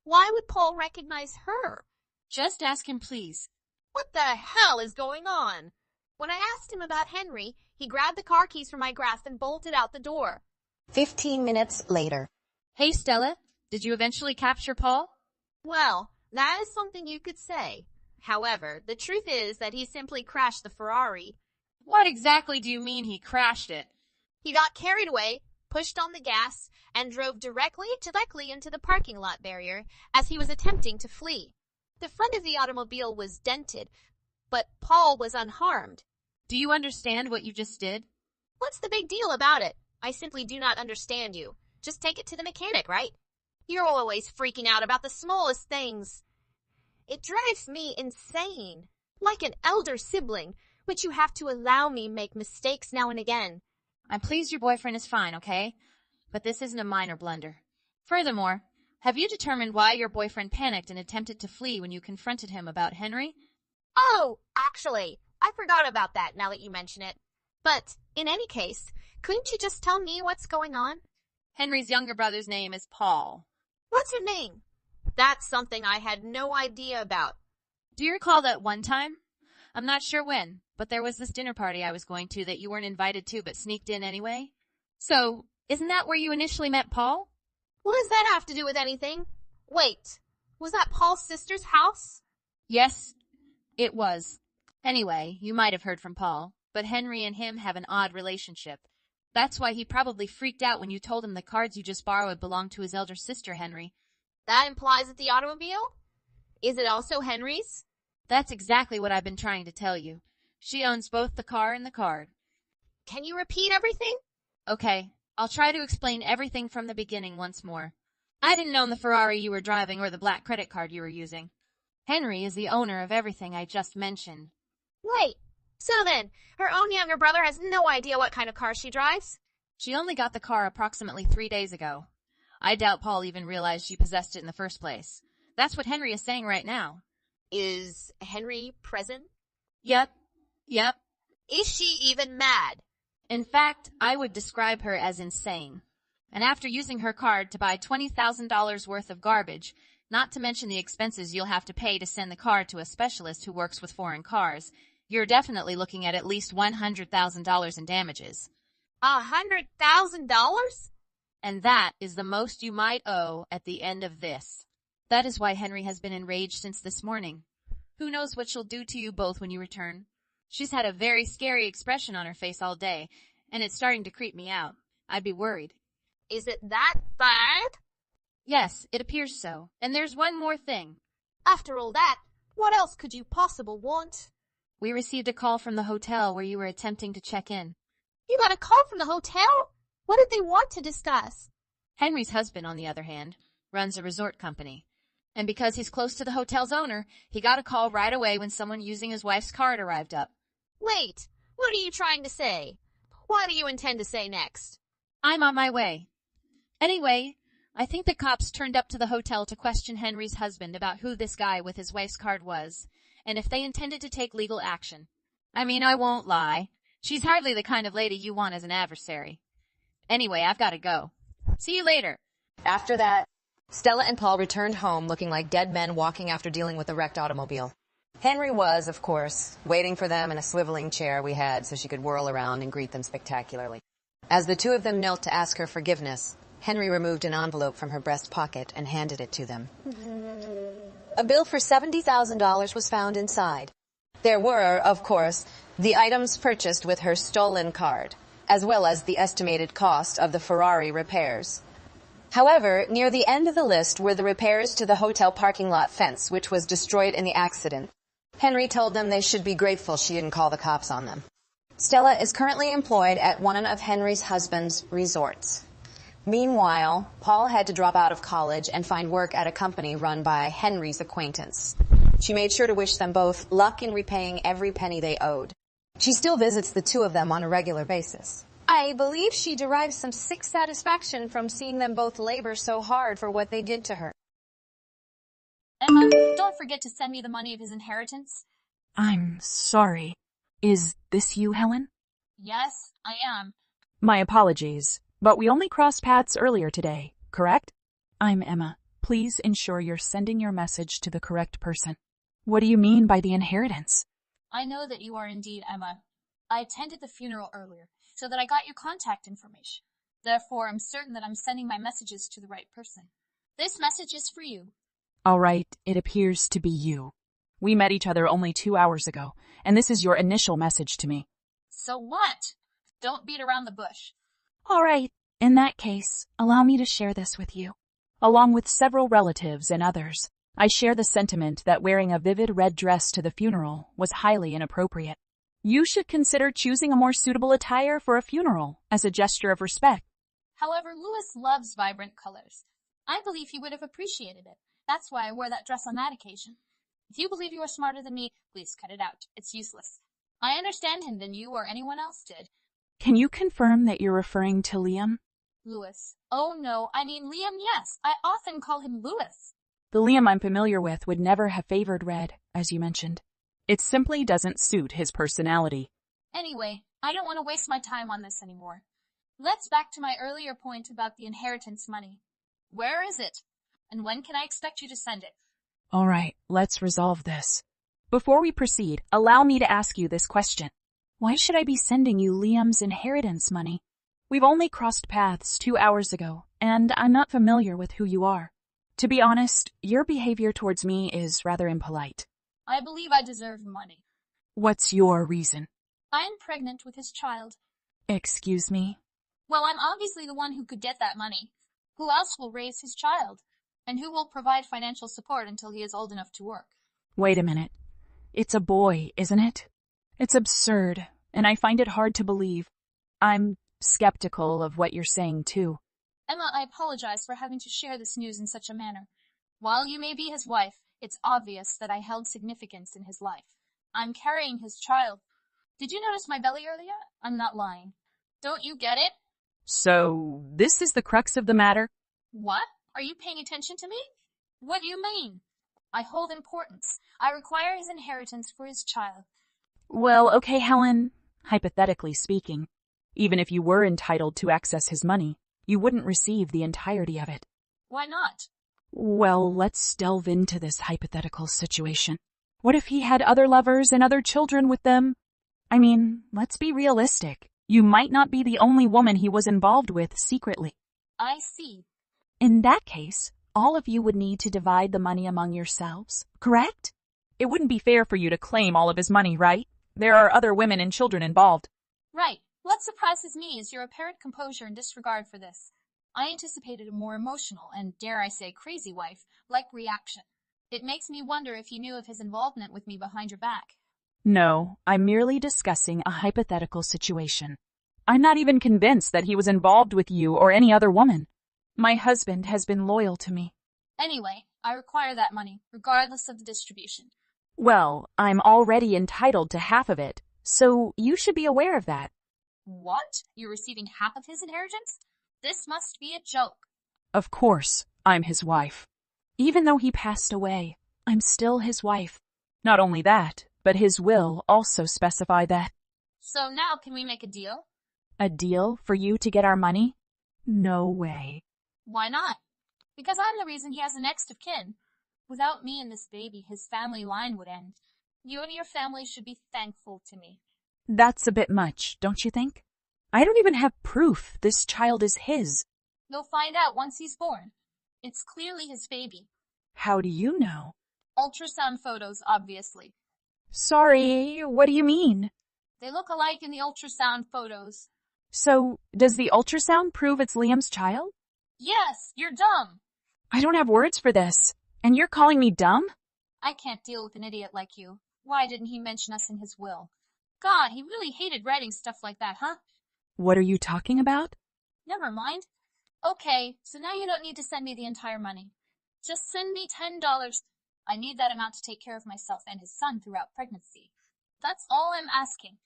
Why would Paul recognize her? Just ask him, please. What the hell is going on? When I asked him about Henry, he grabbed the car keys from my grasp and bolted out the door. 15 minutes later. Hey, Stella, did you eventually capture Paul? Well, that is something you could say. However, the truth is that he simply crashed the Ferrari. What exactly do you mean he crashed it? He got carried away, pushed on the gas, and drove directly into the parking lot barrier as he was attempting to flee. The front of the automobile was dented, but Paul was unharmed. Do you understand what you just did? What's the big deal about it? I simply do not understand you. Just take it to the mechanic, right? You're always freaking out about the smallest things. It drives me insane. Like an elder sibling, but you have to allow me make mistakes now and again. I'm pleased your boyfriend is fine, okay? But this isn't a minor blunder. Furthermore, have you determined why your boyfriend panicked and attempted to flee when you confronted him about Henry? Oh, actually, I forgot about that now that you mention it. But, in any case, couldn't you just tell me what's going on? Henry's younger brother's name is Paul. What's your name? That's something I had no idea about. Do you recall that one time? I'm not sure when, but there was this dinner party I was going to that you weren't invited to but sneaked in anyway. So, isn't that where you initially met Paul? What does that have to do with anything? Wait, was that Paul's sister's house? Yes, it was. Anyway, you might have heard from Paul, but Henry and him have an odd relationship. That's why he probably freaked out when you told him the cards you just borrowed belonged to his elder sister, Henry. That implies that the automobile? Is it also Henry's? That's exactly what I've been trying to tell you. She owns both the car and the card. Can you repeat everything? Okay, I'll try to explain everything from the beginning once more. I didn't own the Ferrari you were driving or the black credit card you were using. Henry is the owner of everything I just mentioned. Wait, so then, her own younger brother has no idea what kind of car she drives? She only got the car approximately 3 days ago. I doubt Paul even realized she possessed it in the first place. That's what Henry is saying right now. Is Henry present? Yep. Is she even mad? In fact, I would describe her as insane. And after using her card to buy $20,000 worth of garbage, not to mention the expenses you'll have to pay to send the car to a specialist who works with foreign cars, you're definitely looking at least $100,000 in damages. $100,000? And that is the most you might owe at the end of this. That is why Henry has been enraged since this morning. Who knows what she'll do to you both when you return? She's had a very scary expression on her face all day, and it's starting to creep me out. I'd be worried. Is it that bad? Yes, it appears so. And there's one more thing. After all that, what else could you possibly want? We received a call from the hotel where you were attempting to check in. You got a call from the hotel? What did they want to discuss? Henry's husband, on the other hand, runs a resort company. And because he's close to the hotel's owner, he got a call right away when someone using his wife's card arrived up. Wait, what are you trying to say? What do you intend to say next? I'm on my way. Anyway, I think the cops turned up to the hotel to question Henry's husband about who this guy with his wife's card was, and if they intended to take legal action. I mean, I won't lie. She's hardly the kind of lady you want as an adversary. Anyway, I've got to go. See you later. After that, Stella and Paul returned home looking like dead men walking after dealing with a wrecked automobile. Henry was, of course, waiting for them in a swiveling chair we had so she could whirl around and greet them spectacularly. As the two of them knelt to ask her forgiveness, Henry removed an envelope from her breast pocket and handed it to them. A bill for $70,000 was found inside. There were, of course, the items purchased with her stolen card, as well as the estimated cost of the Ferrari repairs. However, near the end of the list were the repairs to the hotel parking lot fence, which was destroyed in the accident. Henry told them they should be grateful she didn't call the cops on them. Stella is currently employed at one of Henry's husband's resorts. Meanwhile, Paul had to drop out of college and find work at a company run by Henry's acquaintance. She made sure to wish them both luck in repaying every penny they owed. She still visits the two of them on a regular basis. I believe she derives some sick satisfaction from seeing them both labor so hard for what they did to her. Emma, don't forget to send me the money of his inheritance. I'm sorry. Is this you, Helen? Yes, I am. My apologies, but we only crossed paths earlier today, correct? I'm Emma. Please ensure you're sending your message to the correct person. What do you mean by the inheritance? I know that you are indeed Emma. I attended the funeral earlier, so that I got your contact information. Therefore, I'm certain that I'm sending my messages to the right person. This message is for you. All right, it appears to be you. We met each other only 2 hours ago, and this is your initial message to me. So what? Don't beat around the bush. All right, in that case, allow me to share this with you. Along with several relatives and others, I share the sentiment that wearing a vivid red dress to the funeral was highly inappropriate. You should consider choosing a more suitable attire for a funeral as a gesture of respect. However, Louis loves vibrant colors. I believe he would have appreciated it. That's why I wore that dress on that occasion. If you believe you are smarter than me, please cut it out. It's useless. I understand him than you or anyone else did. Can you confirm that you're referring to Liam? Louis. Oh no, I mean Liam, yes. I often call him Louis. The Liam I'm familiar with would never have favored red, as you mentioned. It simply doesn't suit his personality. Anyway, I don't want to waste my time on this anymore. Let's back to my earlier point about the inheritance money. Where is it? And when can I expect you to send it? All right, let's resolve this. Before we proceed, allow me to ask you this question. Why should I be sending you Liam's inheritance money? We've only crossed paths 2 hours ago, and I'm not familiar with who you are. To be honest, your behavior towards me is rather impolite. I believe I deserve money. What's your reason? I am pregnant with his child. Excuse me? Well, I'm obviously the one who could get that money. Who else will raise his child? And who will provide financial support until he is old enough to work? Wait a minute. It's a boy, isn't it? It's absurd, and I find it hard to believe. I'm skeptical of what you're saying, too. Emma, I apologize for having to share this news in such a manner. While you may be his wife, it's obvious that I held significance in his life. I'm carrying his child. Did you notice my belly earlier? I'm not lying. Don't you get it? So, this is the crux of the matter? What? Are you paying attention to me? What do you mean? I hold importance. I require his inheritance for his child. Well, okay, Helen. Hypothetically speaking, even if you were entitled to access his money, you wouldn't receive the entirety of it. Why not? Well, let's delve into this hypothetical situation. What if he had other lovers and other children with them? I mean, let's be realistic. You might not be the only woman he was involved with secretly. I see. In that case, all of you would need to divide the money among yourselves, correct? It wouldn't be fair for you to claim all of his money, right? There are other women and children involved. Right. What surprises me is your apparent composure and disregard for this. I anticipated a more emotional and, dare I say, crazy wife-like reaction. It makes me wonder if you knew of his involvement with me behind your back. No, I'm merely discussing a hypothetical situation. I'm not even convinced that he was involved with you or any other woman. My husband has been loyal to me. Anyway, I require that money, regardless of the distribution. Well, I'm already entitled to half of it, so you should be aware of that. What? You're receiving half of his inheritance? This must be a joke. Of course, I'm his wife. Even though he passed away, I'm still his wife. Not only that, but his will also specify that. So now can we make a deal? A deal for you to get our money? No way. Why not? Because I'm the reason he has a next of kin. Without me and this baby, his family line would end. You and your family should be thankful to me. That's a bit much, don't you think? I don't even have proof this child is his. You'll find out once he's born. It's clearly his baby. How do you know? Ultrasound photos, obviously. Sorry, what do you mean? They look alike in the ultrasound photos. So, does the ultrasound prove it's Liam's child? Yes, you're dumb. I don't have words for this. And you're calling me dumb? I can't deal with an idiot like you. Why didn't he mention us in his will? God, he really hated writing stuff like that, huh? What are you talking about? Never mind. Okay, so now you don't need to send me the entire money. Just send me $10. I need that amount to take care of myself and his son throughout pregnancy. That's all I'm asking.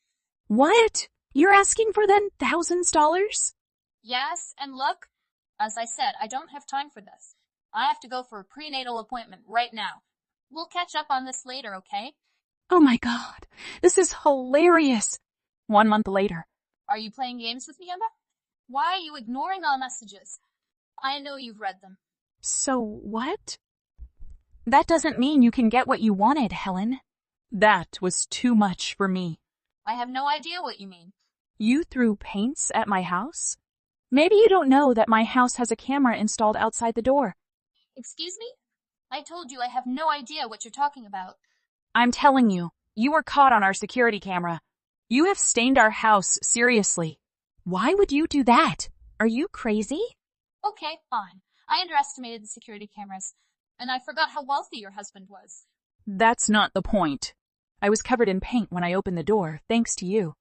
What? You're asking for then thousands dollars? Yes, and look, as I said, I don't have time for this. I have to go for a prenatal appointment right now. We'll catch up on this later, okay? Oh my God, this is hilarious. 1 month later. Are you playing games with me, Emma? Why are you ignoring all messages? I know you've read them. So what? That doesn't mean you can get what you wanted, Helen. That was too much for me. I have no idea what you mean. You threw paints at my house? Maybe you don't know that my house has a camera installed outside the door. Excuse me? I told you I have no idea what you're talking about. I'm telling you, you were caught on our security camera. You have stained our house seriously. Why would you do that? Are you crazy? Okay, fine. I underestimated the security cameras, and I forgot how wealthy your husband was. That's not the point. I was covered in paint when I opened the door, thanks to you.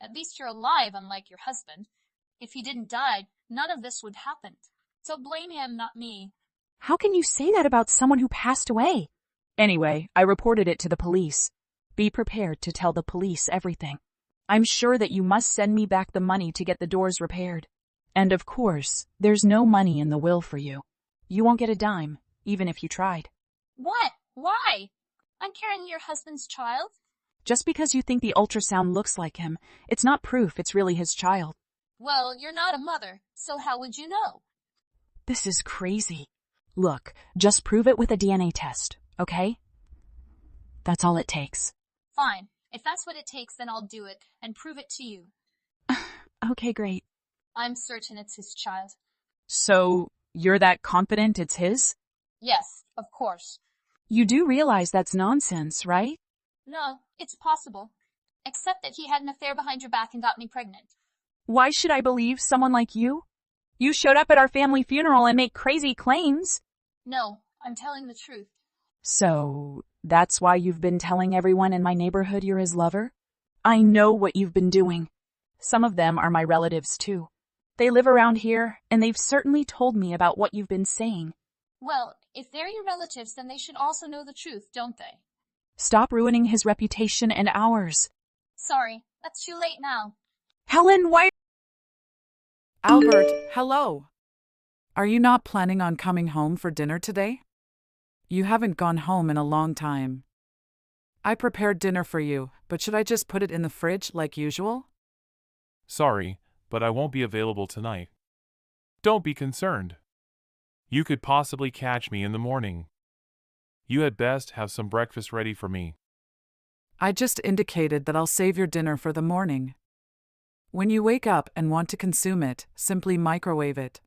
At least you're alive, unlike your husband. If he didn't die, none of this would happen. So blame him, not me. How can you say that about someone who passed away? Anyway, I reported it to the police. Be prepared to tell the police everything. I'm sure that you must send me back the money to get the doors repaired. And of course, there's no money in the will for you. You won't get a dime, even if you tried. What? Why? I'm carrying your husband's child? Just because you think the ultrasound looks like him, it's not proof it's really his child. Well, you're not a mother, so how would you know? This is crazy. Look, just prove it with a DNA test, okay? That's all it takes. Fine. If that's what it takes, then I'll do it and prove it to you. Okay, great. I'm certain it's his child. So, you're that confident it's his? Yes, of course. You do realize that's nonsense, right? No, it's possible. Except that he had an affair behind your back and got me pregnant. Why should I believe someone like you? You showed up at our family funeral and make crazy claims. No, I'm telling the truth. So, that's why you've been telling everyone in my neighborhood you're his lover? I know what you've been doing. Some of them are my relatives too. They live around here, and they've certainly told me about what you've been saying. Well, if they're your relatives, then they should also know the truth, don't they? Stop ruining his reputation and ours. Sorry, that's too late now. Helen, why? Albert, hello. Are you not planning on coming home for dinner today? You haven't gone home in a long time. I prepared dinner for you, but should I just put it in the fridge like usual? Sorry, but I won't be available tonight. Don't be concerned. You could possibly catch me in the morning. You had best have some breakfast ready for me. I just indicated that I'll save your dinner for the morning. When you wake up and want to consume it, simply microwave it.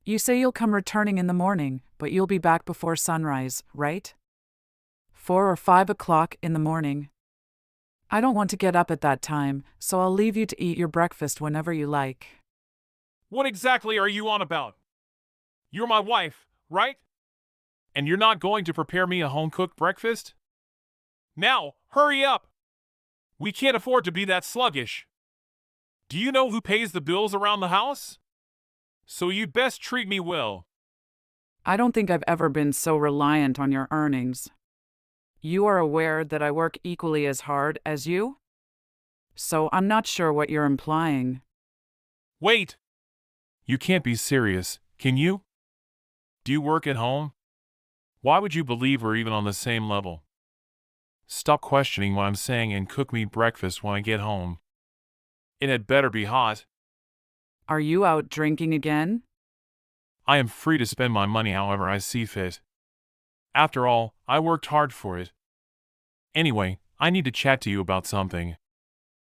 You say you'll come returning in the morning, but you'll be back before sunrise, right? 4 or 5 o'clock in the morning. I don't want to get up at that time, so I'll leave you to eat your breakfast whenever you like. What exactly are you on about? You're my wife, right? And you're not going to prepare me a home-cooked breakfast? Now, hurry up! We can't afford to be that sluggish. Do you know who pays the bills around the house? So you'd best treat me well. I don't think I've ever been so reliant on your earnings. You are aware that I work equally as hard as you? So I'm not sure what you're implying. Wait! You can't be serious, can you? Do you work at home? Why would you believe we're even on the same level? Stop questioning what I'm saying and cook me breakfast when I get home. It had better be hot. Are you out drinking again? I am free to spend my money however I see fit. After all, I worked hard for it. Anyway, I need to chat to you about something.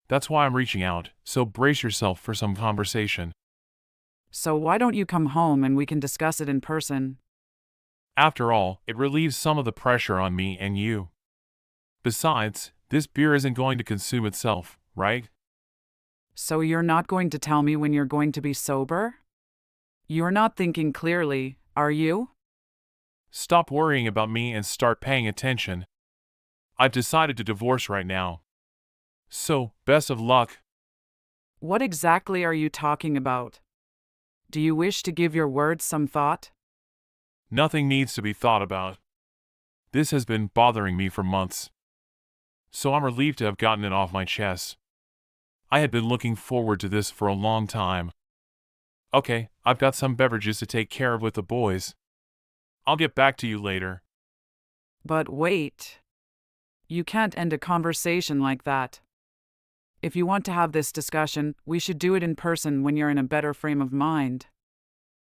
That's why I'm reaching out, so brace yourself for some conversation. So why don't you come home and we can discuss it in person? After all, it relieves some of the pressure on me and you. Besides, this beer isn't going to consume itself, right? So you're not going to tell me when you're going to be sober? You're not thinking clearly, are you? Stop worrying about me and start paying attention. I've decided to divorce right now. So, best of luck. What exactly are you talking about? Do you wish to give your words some thought? Nothing needs to be thought about. This has been bothering me for months. So I'm relieved to have gotten it off my chest. I had been looking forward to this for a long time. Okay, I've got some beverages to take care of with the boys. I'll get back to you later. But wait. You can't end a conversation like that. If you want to have this discussion, we should do it in person when you're in a better frame of mind.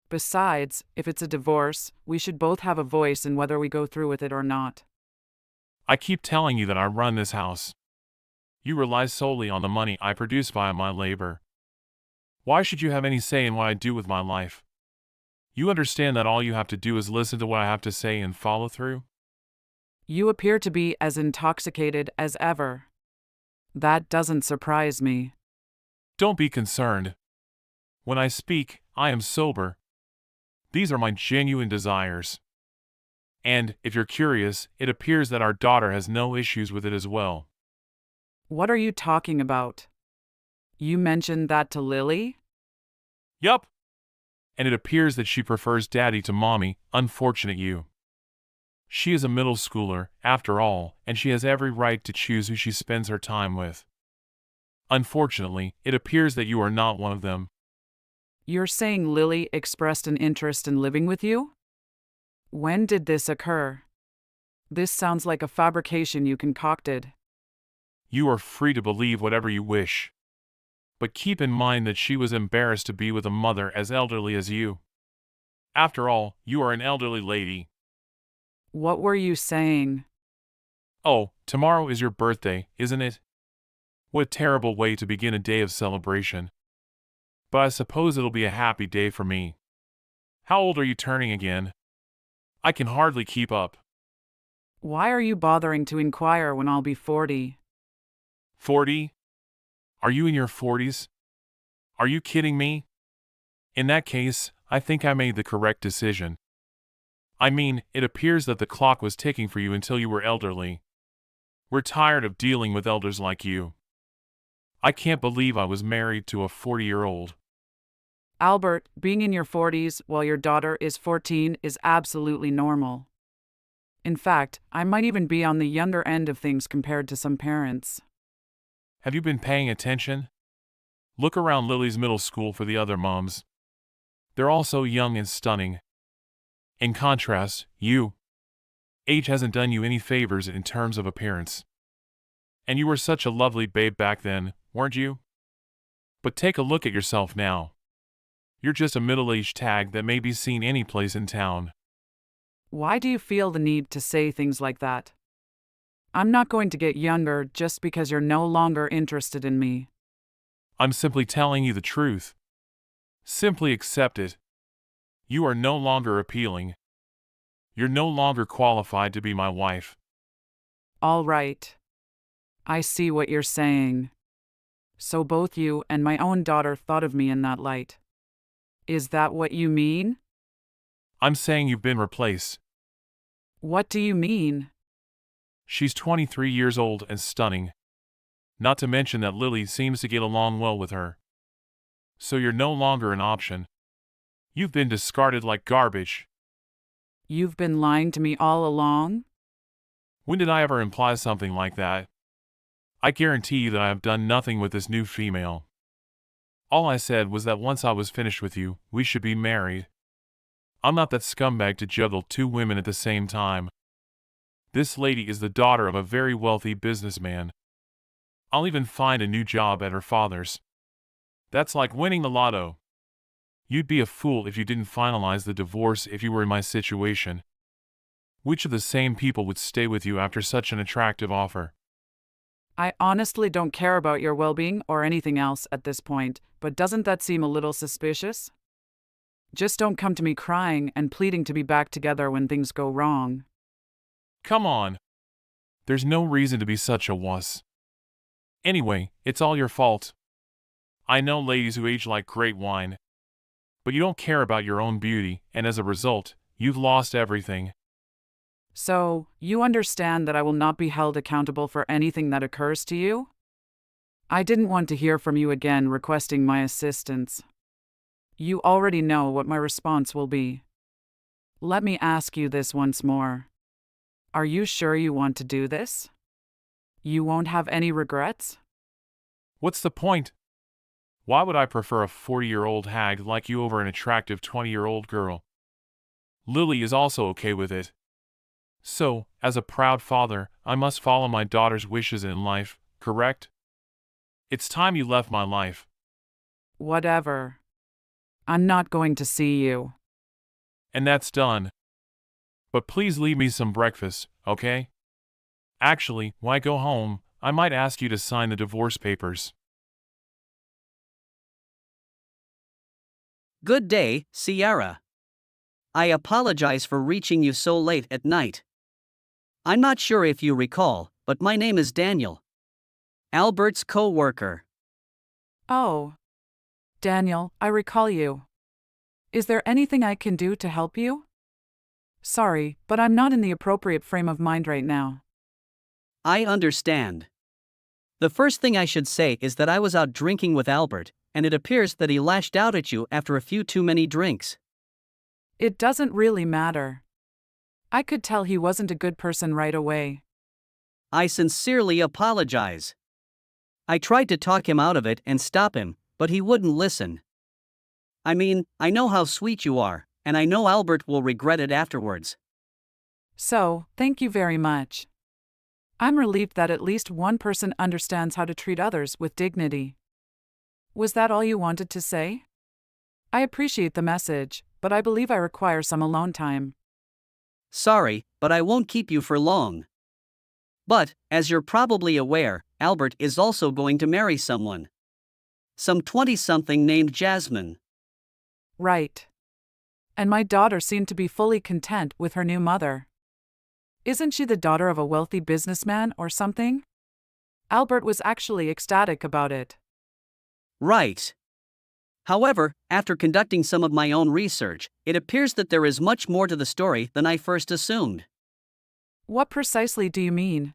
Besides, if it's a divorce, we should both have a voice in whether we go through with it or not. I keep telling you that I run this house. You rely solely on the money I produce via my labor. Why should you have any say in what I do with my life? You understand that all you have to do is listen to what I have to say and follow through? You appear to be as intoxicated as ever. That doesn't surprise me. Don't be concerned. When I speak, I am sober. These are my genuine desires. And, if you're curious, it appears that our daughter has no issues with it as well. What are you talking about? You mentioned that to Lily? Yup. and it appears that she prefers daddy to mommy. Unfortunate you. She is a middle schooler, after all, and she has every right to choose who she spends her time with. Unfortunately, it appears that you are not one of them. You're saying Lily expressed an interest in living with you? When did this occur? This sounds like a fabrication you concocted. You are free to believe whatever you wish. But keep in mind that she was embarrassed to be with a mother as elderly as you. After all, you are an elderly lady. What were you saying? Oh, tomorrow is your birthday, isn't it? What a terrible way to begin a day of celebration. But I suppose it'll be a happy day for me. How old are you turning again? I can hardly keep up. Why are you bothering to inquire when I'll be 40? 40? Are you in your 40s? Are you kidding me? In that case, I think I made the correct decision. I mean, it appears that the clock was ticking for you until you were elderly. We're tired of dealing with elders like you. I can't believe I was married to a 40-year-old. Albert, being in your 40s while your daughter is 14 is absolutely normal. In fact, I might even be on the younger end of things compared to some parents. Have you been paying attention? Look around Lily's middle school for the other moms. They're all so young and stunning. In contrast, you. Age hasn't done you any favors in terms of appearance. And you were such a lovely babe back then, weren't you? But take a look at yourself now. You're just a middle-aged tag that may be seen any place in town. Why do you feel the need to say things like that? I'm not going to get younger just because you're no longer interested in me. I'm simply telling you the truth. Simply accept it. You are no longer appealing. You're no longer qualified to be my wife. All right. I see what you're saying. So both you and my own daughter thought of me in that light. Is that what you mean? I'm saying you've been replaced. What do you mean? She's 23 years old and stunning. Not to mention that Lily seems to get along well with her. So you're no longer an option. You've been discarded like garbage. You've been lying to me all along? When did I ever imply something like that? I guarantee you that I have done nothing with this new female. All I said was that once I was finished with you, we should be married. I'm not that scumbag to juggle two women at the same time. This lady is the daughter of a very wealthy businessman. I'll even find a new job at her father's. That's like winning the lotto. You'd be a fool if you didn't finalize the divorce if you were in my situation. Which of the same people would stay with you after such an attractive offer? I honestly don't care about your well-being or anything else at this point, but doesn't that seem a little suspicious? Just don't come to me crying and pleading to be back together when things go wrong. Come on. There's no reason to be such a wuss. Anyway, it's all your fault. I know ladies who age like great wine. But you don't care about your own beauty, and as a result, you've lost everything. So, you understand that I will not be held accountable for anything that occurs to you? I didn't want to hear from you again requesting my assistance. You already know what my response will be. Let me ask you this once more. Are you sure you want to do this? You won't have any regrets? What's the point? Why would I prefer a 40-year-old hag like you over an attractive 20-year-old girl? Lily is also okay with it. So, as a proud father, I must follow my daughter's wishes in life, correct? It's time you left my life. Whatever. I'm not going to see you. And that's done. But please leave me some breakfast, okay? Actually, when I go home, I might ask you to sign the divorce papers. Good day, Sierra. I apologize for reaching you so late at night. I'm not sure if you recall, but my name is Daniel. Albert's co-worker. Oh. Daniel, I recall you. Is there anything I can do to help you? Sorry, but I'm not in the appropriate frame of mind right now. I understand. The first thing I should say is that I was out drinking with Albert, and it appears that he lashed out at you after a few too many drinks. It doesn't really matter. I could tell he wasn't a good person right away. I sincerely apologize. I tried to talk him out of it and stop him, but he wouldn't listen. I mean, I know how sweet you are, and I know Albert will regret it afterwards. So, thank you very much. I'm relieved that at least one person understands how to treat others with dignity. Was that all you wanted to say? I appreciate the message, but I believe I require some alone time. Sorry, but I won't keep you for long. But, as you're probably aware, Albert is also going to marry someone. Some 20-something named Jasmine. Right. And my daughter seemed to be fully content with her new mother. Isn't she the daughter of a wealthy businessman or something? Albert was actually ecstatic about it. Right. However, after conducting some of my own research, it appears that there is much more to the story than I first assumed. What precisely do you mean?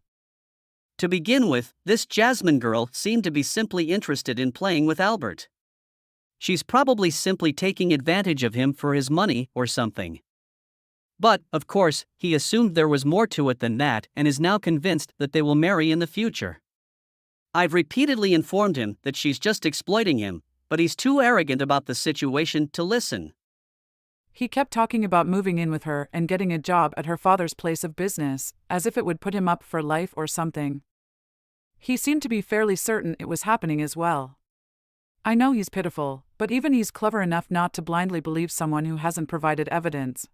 To begin with, this Jasmine girl seemed to be simply interested in playing with Albert. She's probably simply taking advantage of him for his money or something. But, of course, he assumed there was more to it than that and is now convinced that they will marry in the future. I've repeatedly informed him that she's just exploiting him, but he's too arrogant about the situation to listen. He kept talking about moving in with her and getting a job at her father's place of business, as if it would put him up for life or something. He seemed to be fairly certain it was happening as well. I know he's pitiful, but even he's clever enough not to blindly believe someone who hasn't provided evidence.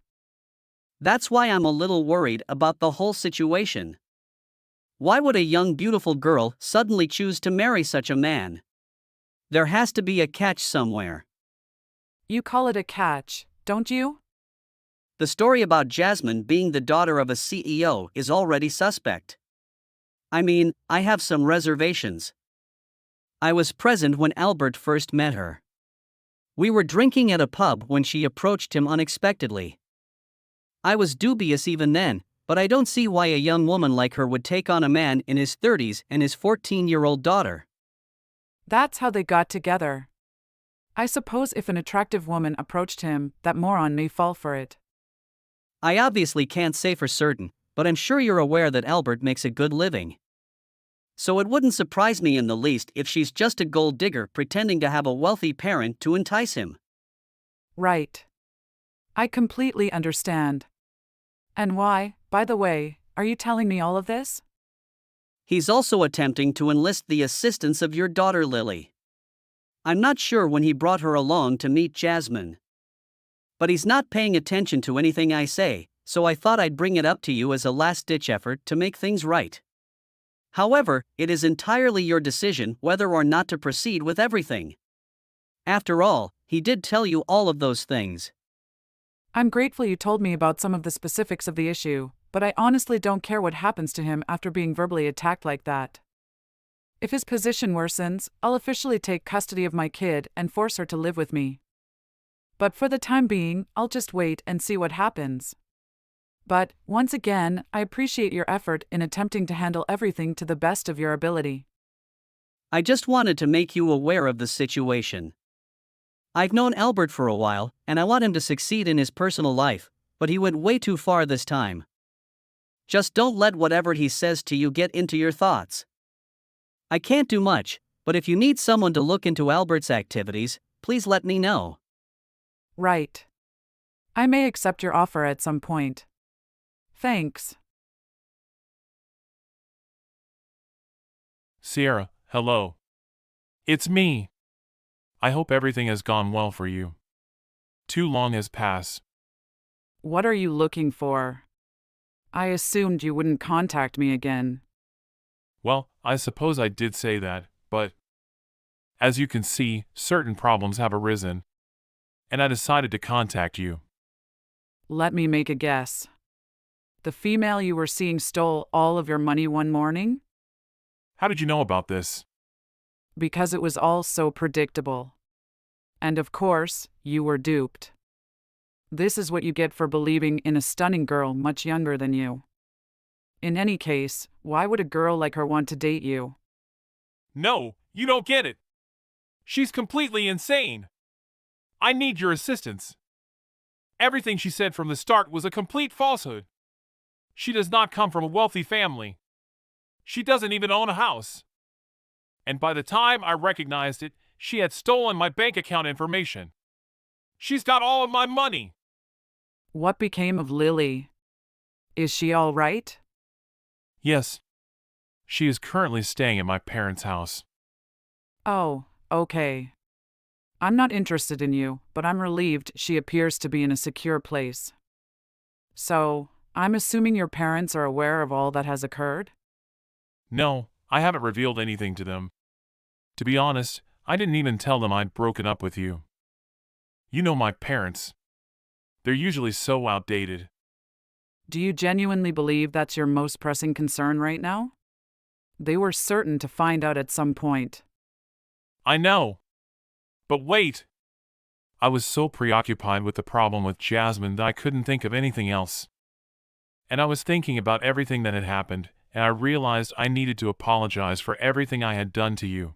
That's why I'm a little worried about the whole situation. Why would a young beautiful girl suddenly choose to marry such a man? There has to be a catch somewhere. You call it a catch, don't you? The story about Jasmine being the daughter of a CEO is already suspect. I mean, I have some reservations. I was present when Albert first met her. We were drinking at a pub when she approached him unexpectedly. I was dubious even then, but I don't see why a young woman like her would take on a man in his 30s and his 14-year-old daughter. That's how they got together. I suppose if an attractive woman approached him, that moron may fall for it. I obviously can't say for certain, but I'm sure you're aware that Albert makes a good living. So it wouldn't surprise me in the least if she's just a gold digger pretending to have a wealthy parent to entice him. Right. I completely understand. And why, by the way, are you telling me all of this? He's also attempting to enlist the assistance of your daughter Lily. I'm not sure when he brought her along to meet Jasmine. But he's not paying attention to anything I say, so I thought I'd bring it up to you as a last-ditch effort to make things right. However, it is entirely your decision whether or not to proceed with everything. After all, he did tell you all of those things. I'm grateful you told me about some of the specifics of the issue, but I honestly don't care what happens to him after being verbally attacked like that. If his position worsens, I'll officially take custody of my kid and force her to live with me. But for the time being, I'll just wait and see what happens. But, once again, I appreciate your effort in attempting to handle everything to the best of your ability. I just wanted to make you aware of the situation. I've known Albert for a while, and I want him to succeed in his personal life, but he went way too far this time. Just don't let whatever he says to you get into your thoughts. I can't do much, but if you need someone to look into Albert's activities, please let me know. Right. I may accept your offer at some point. Thanks. Sierra, hello. It's me. I hope everything has gone well for you. Too long has passed. What are you looking for? I assumed you wouldn't contact me again. Well, I suppose I did say that, but as you can see, certain problems have arisen, and I decided to contact you. Let me make a guess. The female you were seeing stole all of your money one morning? How did you know about this? Because it was all so predictable. And of course, you were duped. This is what you get for believing in a stunning girl much younger than you. In any case, why would a girl like her want to date you? No, you don't get it. She's completely insane. I need your assistance. Everything she said from the start was a complete falsehood. She does not come from a wealthy family. She doesn't even own a house. And by the time I recognized it, she had stolen my bank account information. She's got all of my money. What became of Lily? Is she all right? Yes. She is currently staying at my parents' house. Oh, okay. I'm not interested in you, but I'm relieved she appears to be in a secure place. So, I'm assuming your parents are aware of all that has occurred? No, I haven't revealed anything to them. To be honest, I didn't even tell them I'd broken up with you. You know my parents. They're usually so outdated. Do you genuinely believe that's your most pressing concern right now? They were certain to find out at some point. I know. But wait. I was so preoccupied with the problem with Jasmine that I couldn't think of anything else. And I was thinking about everything that had happened, and I realized I needed to apologize for everything I had done to you.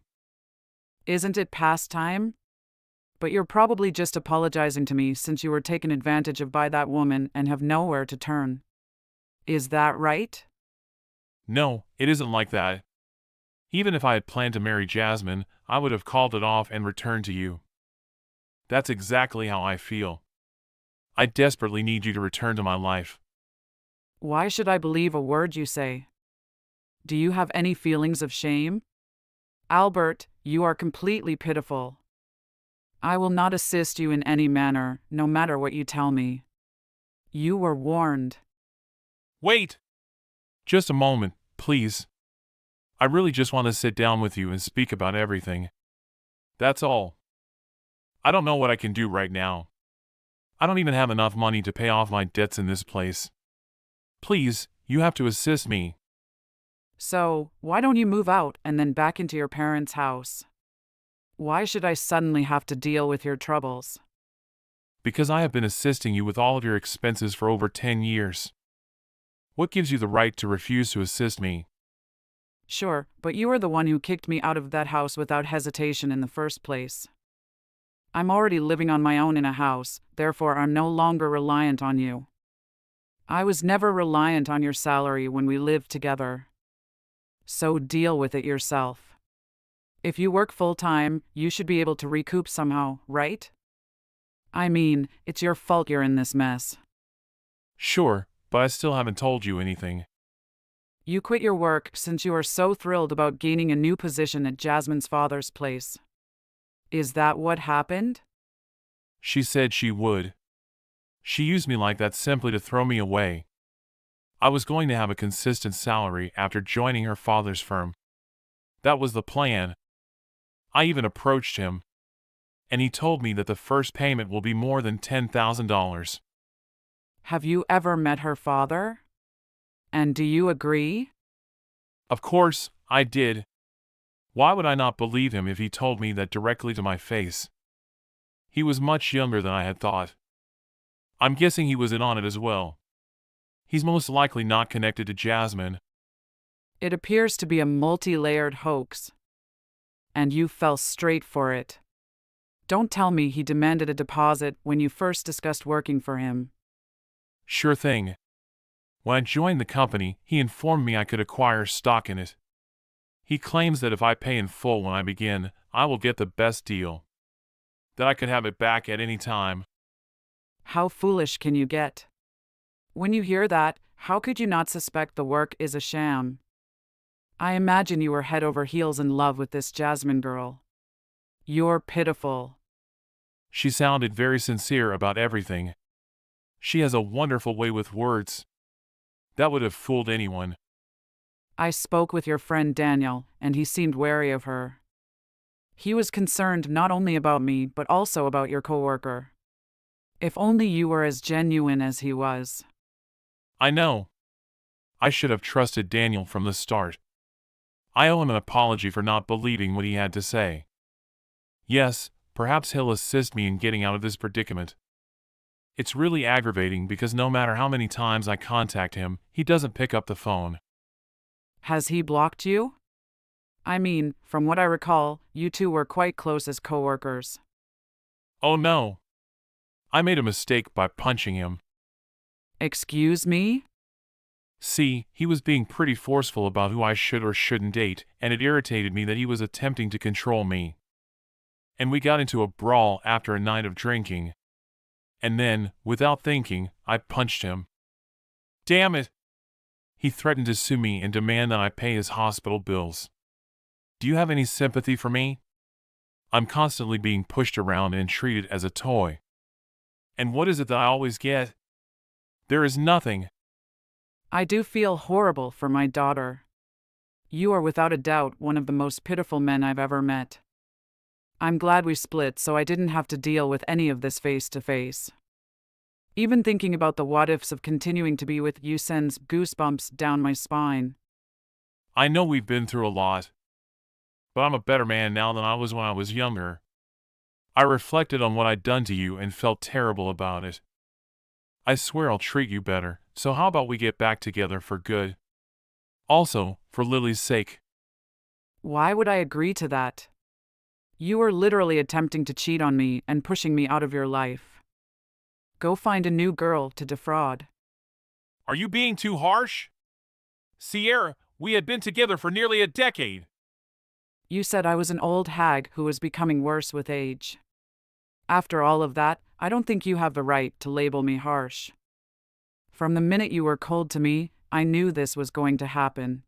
Isn't it past time? But you're probably just apologizing to me since you were taken advantage of by that woman and have nowhere to turn. Is that right? No, it isn't like that. Even if I had planned to marry Jasmine, I would have called it off and returned to you. That's exactly how I feel. I desperately need you to return to my life. Why should I believe a word you say? Do you have any feelings of shame? Albert, you are completely pitiful. I will not assist you in any manner, no matter what you tell me. You were warned. Wait! Just a moment, please. I really just want to sit down with you and speak about everything. That's all. I don't know what I can do right now. I don't even have enough money to pay off my debts in this place. Please, you have to assist me. So, why don't you move out and then back into your parents' house? Why should I suddenly have to deal with your troubles? Because I have been assisting you with all of your expenses for over 10 years. What gives you the right to refuse to assist me? Sure, but you are the one who kicked me out of that house without hesitation in the first place. I'm already living on my own in a house, therefore I'm no longer reliant on you. I was never reliant on your salary when we lived together. So deal with it yourself. If you work full-time, you should be able to recoup somehow, right? I mean, it's your fault you're in this mess. Sure, but I still haven't told you anything. You quit your work since you are so thrilled about gaining a new position at Jasmine's father's place. Is that what happened? She said she would. She used me like that simply to throw me away. I was going to have a consistent salary after joining her father's firm. That was the plan. I even approached him, and he told me that the first payment will be more than $10,000. Have you ever met her father? And do you agree? Of course, I did. Why would I not believe him if he told me that directly to my face? He was much younger than I had thought. I'm guessing he was in on it as well. He's most likely not connected to Jasmine. It appears to be a multi-layered hoax. And you fell straight for it. Don't tell me he demanded a deposit when you first discussed working for him. Sure thing. When I joined the company, he informed me I could acquire stock in it. He claims that if I pay in full when I begin, I will get the best deal. That I could have it back at any time. How foolish can you get? When you hear that, how could you not suspect the work is a sham? I imagine you were head over heels in love with this Jasmine girl. You're pitiful. She sounded very sincere about everything. She has a wonderful way with words. That would have fooled anyone. I spoke with your friend Daniel, and he seemed wary of her. He was concerned not only about me, but also about your coworker. If only you were as genuine as he was. I know. I should have trusted Daniel from the start. I owe him an apology for not believing what he had to say. Yes, perhaps he'll assist me in getting out of this predicament. It's really aggravating because no matter how many times I contact him, he doesn't pick up the phone. Has he blocked you? I mean, from what I recall, you two were quite close as coworkers. Oh no. I made a mistake by punching him. Excuse me? See, he was being pretty forceful about who I should or shouldn't date, and it irritated me that he was attempting to control me. And we got into a brawl after a night of drinking. And then, without thinking, I punched him. Damn it! He threatened to sue me and demand that I pay his hospital bills. Do you have any sympathy for me? I'm constantly being pushed around and treated as a toy. And what is it that I always get? There is nothing. I do feel horrible for my daughter. You are without a doubt one of the most pitiful men I've ever met. I'm glad we split so I didn't have to deal with any of this face to face. Even thinking about the what-ifs of continuing to be with you sends goosebumps down my spine. I know we've been through a lot. But I'm a better man now than I was when I was younger. I reflected on what I'd done to you and felt terrible about it. I swear I'll treat you better, so how about we get back together for good? Also, for Lily's sake. Why would I agree to that? You were literally attempting to cheat on me and pushing me out of your life. Go find a new girl to defraud. Are you being too harsh? Sierra, we had been together for nearly a decade. You said I was an old hag who was becoming worse with age. After all of that, I don't think you have the right to label me harsh. From the minute you were cold to me, I knew this was going to happen.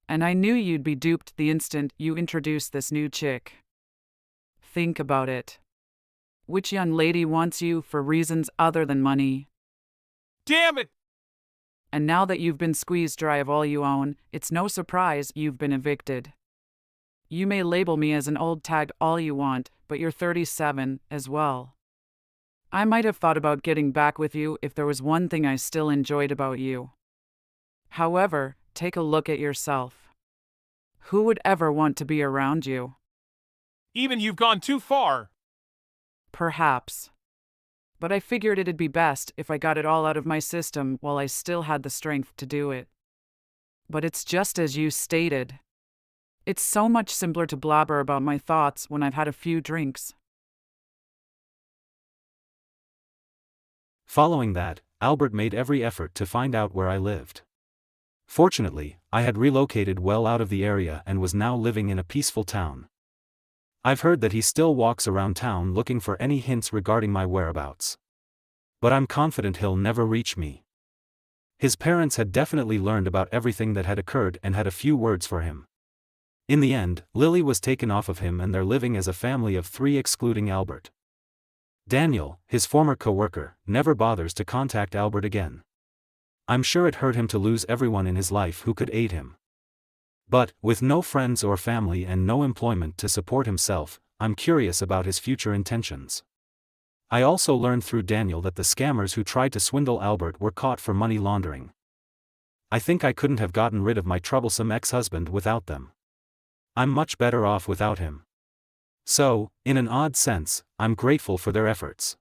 And I knew you'd be duped the instant you introduced this new chick. Think about it. Which young lady wants you for reasons other than money? Damn it! And now that you've been squeezed dry of all you own, it's no surprise you've been evicted. You may label me as an old tag all you want, but you're 37 as well. I might have thought about getting back with you if there was one thing I still enjoyed about you. However, take a look at yourself. Who would ever want to be around you? Even you've gone too far. Perhaps. But I figured it'd be best if I got it all out of my system while I still had the strength to do it. But it's just as you stated. It's so much simpler to blabber about my thoughts when I've had a few drinks. Following that, Albert made every effort to find out where I lived. Fortunately, I had relocated well out of the area and was now living in a peaceful town. I've heard that he still walks around town looking for any hints regarding my whereabouts. But I'm confident he'll never reach me. His parents had definitely learned about everything that had occurred and had a few words for him. In the end, Lily was taken off of him and they're living as a family of 3 excluding Albert. Daniel, his former co-worker, never bothers to contact Albert again. I'm sure it hurt him to lose everyone in his life who could aid him. But, with no friends or family and no employment to support himself, I'm curious about his future intentions. I also learned through Daniel that the scammers who tried to swindle Albert were caught for money laundering. I think I couldn't have gotten rid of my troublesome ex-husband without them. I'm much better off without him. So, in an odd sense, I'm grateful for their efforts.